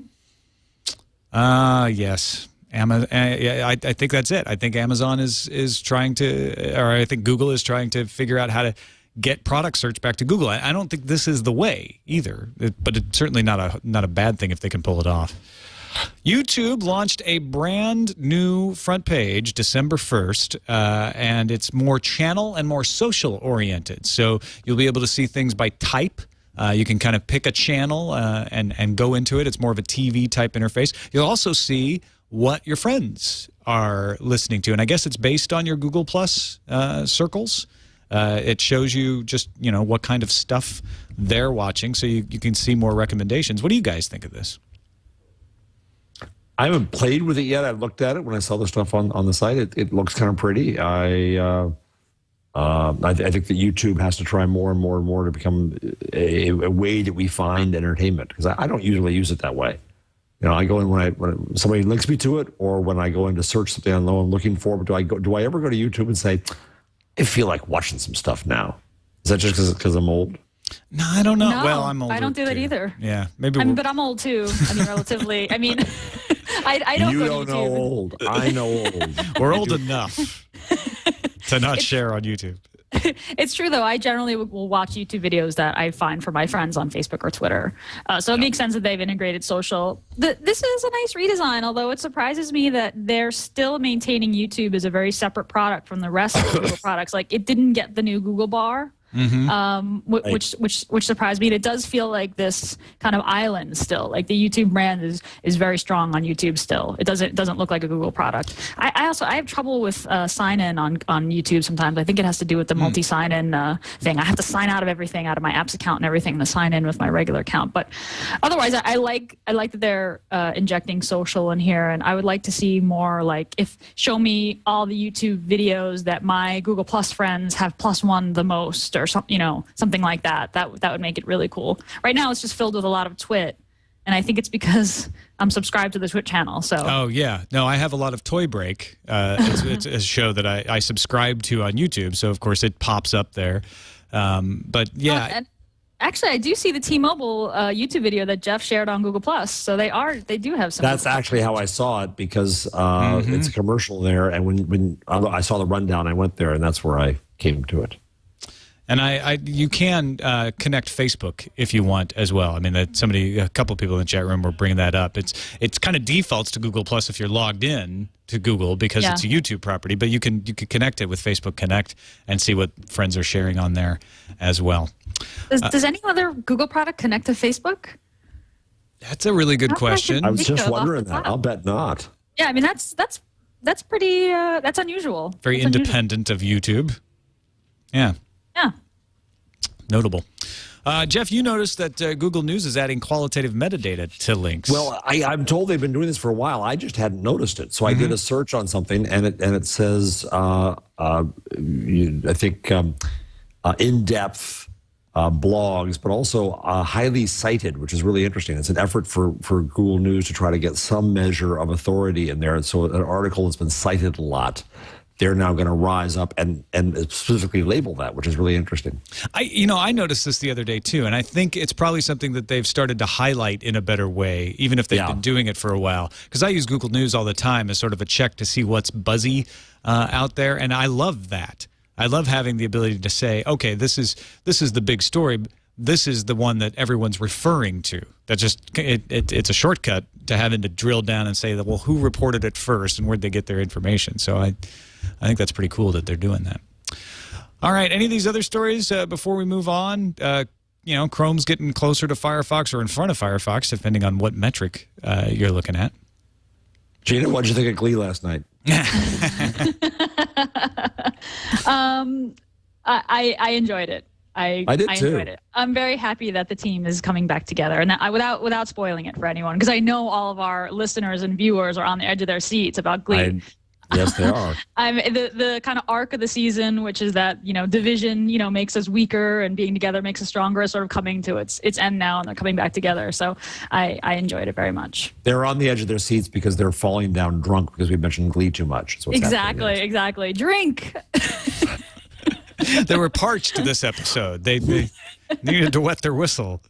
Yes. I think that's it. I think Amazon is trying to, or I think Google is trying to figure out how to get product search back to Google. I don't think this is the way either, but it's certainly not a bad thing if they can pull it off. YouTube launched a brand new front page December 1st, and it's more channel and more social oriented. So you'll be able to see things by type. You can kind of pick a channel and go into it. It's more of a TV type interface. You'll also see what your friends are listening to, and I guess it's based on your Google Plus circles. It shows you just what kind of stuff they're watching, so you can see more recommendations. What do you guys think of this? I haven't played with it yet. I looked at it when I saw the stuff on the site. It looks kind of pretty. I think that YouTube has to try more and more and more to become a way that we find entertainment, because I don't usually use it that way. I go in when somebody links me to it, or when I go in to search something I know I'm looking for. Do I ever go to YouTube and say, I feel like watching some stuff now? Is that just because I'm old? No, I don't know. No, well, I'm old. I don't do that either. Yeah, maybe. But I'm old too. I mean, relatively. I mean, I don't. You go don't to know YouTube. old. I know old. We're old enough to not share on YouTube. It's true, though. I generally will watch YouTube videos that I find for my friends on Facebook or Twitter. So it makes sense that they've integrated social. This is a nice redesign, although it surprises me that they're still maintaining YouTube as a very separate product from the rest of the Google products. Like, it didn't get the new Google bar. Which surprised me. And it does feel like this kind of island still. Like, the YouTube brand is very strong on YouTube still. It doesn't look like a Google product. I have trouble with sign in on YouTube sometimes. I think it has to do with the multi sign in thing. I have to sign out of everything, out of my apps account and everything, to sign in with my regular account. But otherwise, I like that they're injecting social in here, and I would like to see more, like, show me all the YouTube videos that my Google Plus friends have +1 the most, or something like that. That would make it really cool. Right now, it's just filled with a lot of TWiT, and I think it's because I'm subscribed to the TWiT channel. So. Oh yeah, no, I have a lot of Toy Break. It's a show that I subscribe to on YouTube, so of course it pops up there. But yeah. And actually, I do see the T-Mobile YouTube video that Jeff shared on Google Plus. So they do have some. That's actually how I saw it, because it's a commercial there, and when I saw the rundown, I went there, and that's where I came to it. And you can connect Facebook if you want as well. I mean, a couple of people in the chat room were bringing that up. It's kind of defaults to Google Plus if you're logged in to Google, because it's a YouTube property. But you can connect it with Facebook Connect and see what friends are sharing on there as well. Does any other Google product connect to Facebook? That's a really good question. I was just wondering that. I'll bet not. Yeah, I mean that's pretty that's unusual. Very independent of YouTube. Yeah. Yeah. Notable. Jeff, you noticed that Google News is adding qualitative metadata to links. Well, I'm told they've been doing this for a while. I just hadn't noticed it. So I did a search on something, and it says, I think, in-depth blogs, but also highly cited, which is really interesting. It's an effort for Google News to try to get some measure of authority in there. And so an article that's been cited a lot, they're now going to rise up and specifically label that, which is really interesting. I noticed this the other day too, and I think it's probably something that they've started to highlight in a better way, even if they've been doing it for a while. Because I use Google News all the time as sort of a check to see what's buzzy out there, and I love that. I love having the ability to say, okay, this is the big story. This is the one that everyone's referring to. That it's a shortcut to having to drill down and say that, well, who reported it first and where'd they get their information? So I think that's pretty cool that they're doing that. All right, any of these other stories before we move on? Chrome's getting closer to Firefox or in front of Firefox, depending on what metric you're looking at. Gina, what did you think of Glee last night? I enjoyed it. I did too. Enjoyed it. I'm very happy that the team is coming back together, and without spoiling it for anyone, because I know all of our listeners and viewers are on the edge of their seats about Glee. Yes, they are. The kind of arc of the season, which is that division makes us weaker and being together makes us stronger, is sort of coming to its end now, and they're coming back together. So I enjoyed it very much. They're on the edge of their seats because they're falling down drunk because we mentioned Glee too much. Exactly. Drink. They were parched this episode. They needed to wet their whistle.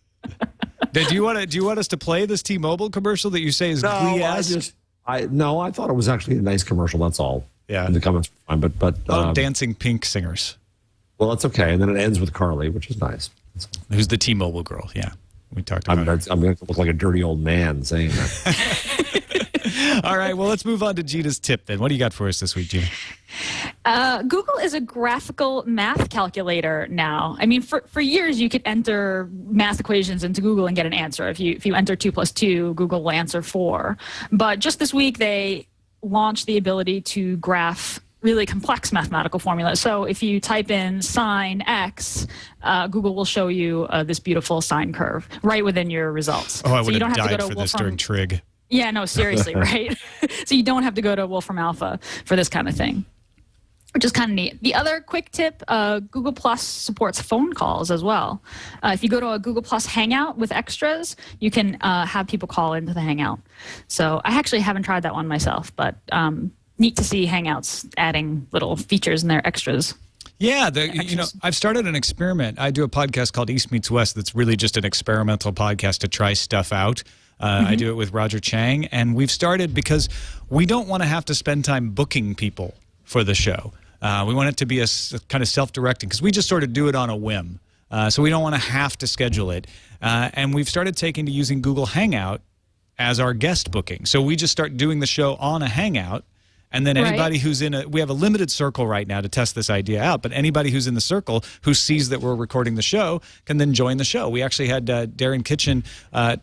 Do you want us to play this T-Mobile commercial that you say is Glee-esque? I thought it was actually a nice commercial. That's all. Yeah, the comments were fine, but dancing pink singers. Well, that's okay. And then it ends with Carly, which is nice. Who's the T-Mobile girl? Yeah, we talked about her. I'm going to look like a dirty old man saying that. All right, well, let's move on to Gina's tip then. What do you got for us this week, Gina? Google is a graphical math calculator now. I mean, for years, you could enter math equations into Google and get an answer. If you enter 2 + 2, Google will answer 4. But just this week, they launched the ability to graph really complex mathematical formulas. So if you type in sine X, Google will show you this beautiful sine curve right within your results. Oh, I would so you have don't have died to go for to this during Trig. Yeah, no, seriously, right? So you don't have to go to Wolfram Alpha for this kind of thing, which is kind of neat. The other quick tip, Google Plus supports phone calls as well. If you go to a Google Plus Hangout with extras, you can have people call into the Hangout. So I actually haven't tried that one myself, but neat to see Hangouts adding little features in their extras. Yeah, I've started an experiment. I do a podcast called East Meets West that's really just an experimental podcast to try stuff out. I do it with Roger Chang, and we've started because we don't want to have to spend time booking people for the show. We want it to be a kind of self-directing because we just sort of do it on a whim. So we don't want to have to schedule it. And we've started taking to using Google Hangout as our guest booking. So we just start doing the show on a Hangout. And then anybody who's we have a limited circle right now to test this idea out, but anybody who's in the circle who sees that we're recording the show can then join the show. We actually had Darren Kitchen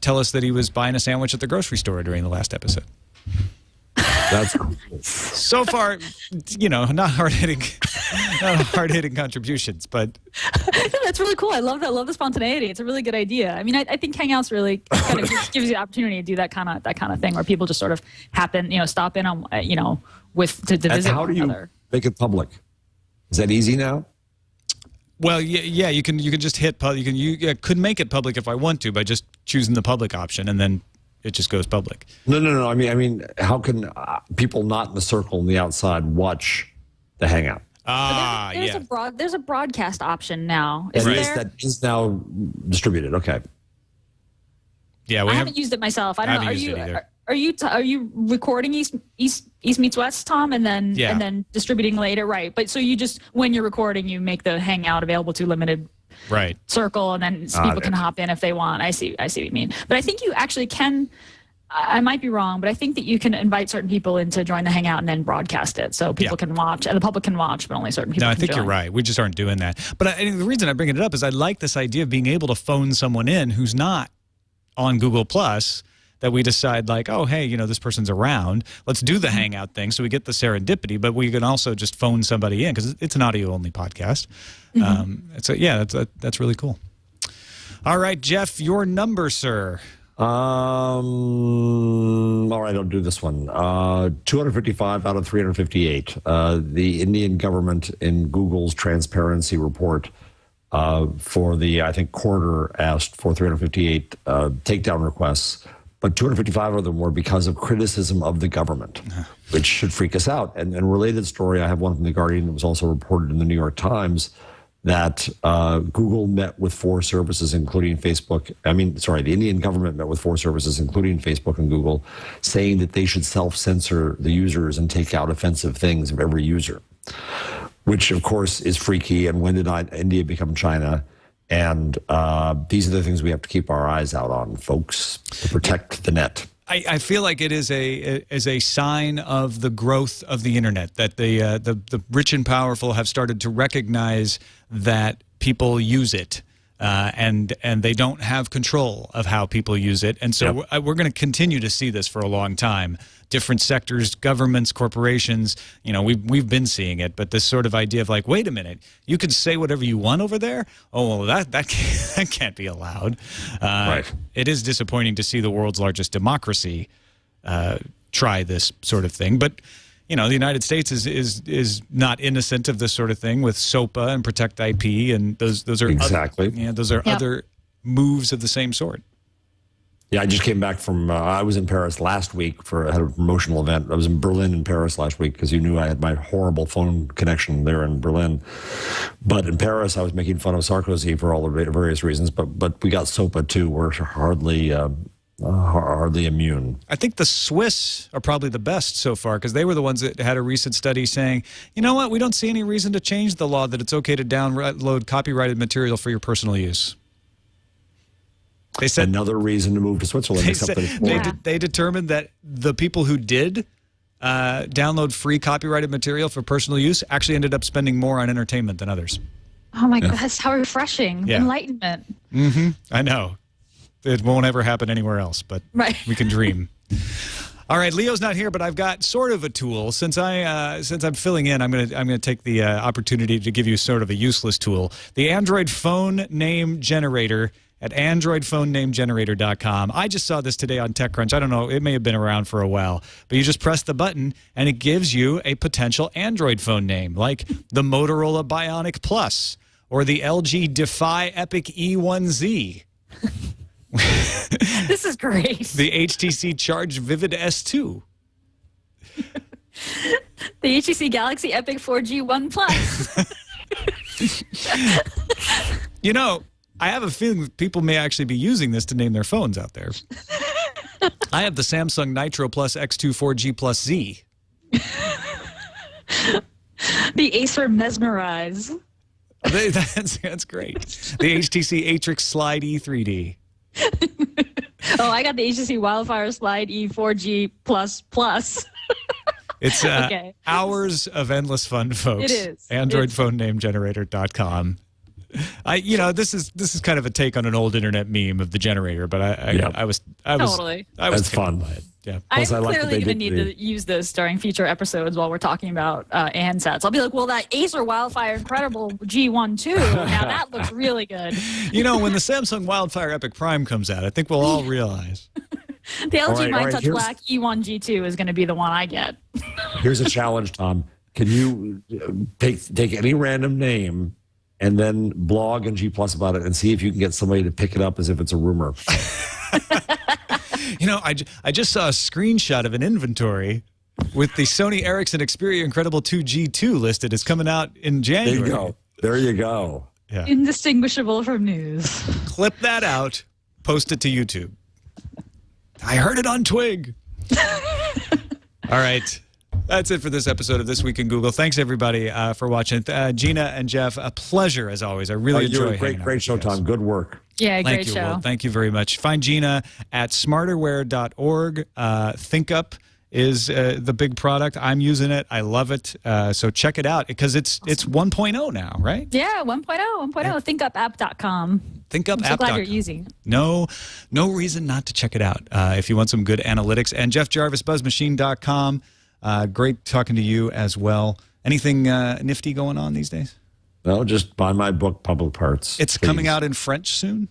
tell us that he was buying a sandwich at the grocery store during the last episode. That's cool. So far, not hard-hitting contributions, but that's really cool. I love that. I love the spontaneity. It's a really good idea. I mean, I think Hangouts really kind of gives you the opportunity to do that kind of thing where people just sort of happen, stop in on, to visit how do one you another. make it public? Is that easy now? Well, yeah, you can just hit public. You could make it public if I want to by just choosing the public option, and then it just goes public. No. I mean, how can people not in the circle on the outside watch the Hangout? There's a broadcast option now. That is now distributed. Okay. Yeah, I haven't used it myself. I don't know. Are you recording East Meets West, Tom, and then distributing later? Right. But so you just when you're recording, you make the Hangout available to limited circle, and then people can hop in if they want. I see what you mean. But I think you actually can. I might be wrong, but I think that you can invite certain people in to join the Hangout and then broadcast it, so people can watch, and the public can watch, but only certain people. No, I can think join. you're right. We just aren't doing that. But the reason I bring it up is I like this idea of being able to phone someone in who's not on Google Plus. That we decide like, oh, hey, this person's around. Let's do the Hangout thing so we get the serendipity, but we can also just phone somebody in because it's an audio-only podcast. That's really cool. All right, Jeff, your number, sir. All right, I'll do this one. 255 out of 358. The Indian government in Google's transparency report for the, I think, quarter asked for 358 takedown requests. But 255 of them were because of criticism of the government, which should freak us out. And a related story, I have one from The Guardian that was also reported in the New York Times, that Google met with 4 services, including Facebook. The Indian government met with 4 services, including Facebook and Google, saying that they should self-censor the users and take out offensive things of every user, which, of course, is freaky. And when did India become China? And these are the things we have to keep our eyes out on, folks, to protect the net. I feel like it is a sign of the growth of the internet that the rich and powerful have started to recognize that people use it. And they don't have control of how people use it. And so we're going to continue to see this for a long time. Different sectors, governments, corporations, we've been seeing it. But this sort of idea of like, wait a minute, you can say whatever you want over there? Oh, well, that can't be allowed. Right. It is disappointing to see the world's largest democracy try this sort of thing. But the United States is not innocent of this sort of thing with SOPA and Protect IP, and those are other moves of the same sort. Yeah, I just came back from, I was in Paris last week I had a promotional event. I was in Berlin and Paris last week because you knew I had my horrible phone connection there in Berlin. But in Paris, I was making fun of Sarkozy for all the various reasons, but we got SOPA too. We're hardly hardly immune. I think the Swiss are probably the best so far because they were the ones that had a recent study saying, you know what, we don't see any reason to change the law that it's okay to download copyrighted material for your personal use. They said another reason to move to Switzerland. They determined that the people who did download free copyrighted material for personal use actually ended up spending more on entertainment than others. Oh my gosh, how refreshing. Yeah. Enlightenment. I know. It won't ever happen anywhere else, but we can dream. All right, Leo's not here, but I've got sort of a tool. Since I'm filling in, I'm gonna take the opportunity to give you sort of a useless tool. The Android phone name generator at androidphonenamegenerator.com. I just saw this today on TechCrunch. I don't know, it may have been around for a while, but you just press the button and it gives you a potential Android phone name, like the Motorola Bionic Plus or the LG Defy Epic E1Z. This is great. The HTC Charge Vivid S2. The HTC Galaxy Epic 4G One Plus. You know, I have a feeling that people may actually be using this to name their phones out there. I have the Samsung Nitro Plus X2 4G Plus Z. The Acer Mesmerize. That's great. The HTC Atrix Slide E3D. Oh, I got the HTC Wildfire Slide E4G Plus. It's hours of endless fun, folks. It is. AndroidPhoneNameGenerator.com. This is kind of a take on an old internet meme of the generator, but I was totally. That's fun. Yeah. I'm clearly going to need to use this during future episodes while we're talking about handsets. I'll be like, well, that Acer Wildfire Incredible G1 now that looks really good. You know, when the Samsung Wildfire Epic Prime comes out, I think we'll all realize. The LG MyTouch Black E1 G2 is going to be the one I get. Here's a challenge, Tom. Can you take any random name and then blog and G+ about it and see if you can get somebody to pick it up as if it's a rumor? You know, I just saw a screenshot of an inventory with the Sony Ericsson Xperia Incredible 2 G2 listed. It's coming out in January. There you go. Yeah. Indistinguishable from news. Clip that out. Post it to YouTube. I heard it on Twig. All right. That's it for this episode of This Week in Google. Thanks, everybody, for watching. Gina and Jeff, a pleasure, as always. I really enjoy hanging out. Great show, Tom. Good work. Yeah, great show. Well, thank you very much. Find Gina at smarterware.org. ThinkUp is the big product. I'm using it. I love it. So check it out because it's 1.0 now, right? Yeah, 1.0. ThinkUpApp.com. ThinkUpApp.com. I'm so glad you're using it. No reason not to check it out if you want some good analytics. And Jeff Jarvis, BuzzMachine.com. Great talking to you as well. Anything nifty going on these days? No, just buy my book, Public Parts. It's coming out in French soon?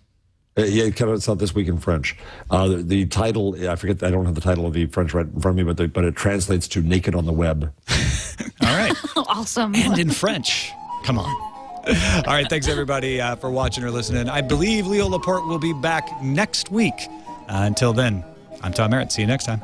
Yeah, it comes out this week in French. The title, I forget, I don't have the title of the French right in front of me, but it translates to Naked on the Web. All right. Awesome. And in French. Come on. All right, thanks everybody for watching or listening. I believe Leo Laporte will be back next week. Until then, I'm Tom Merritt. See you next time.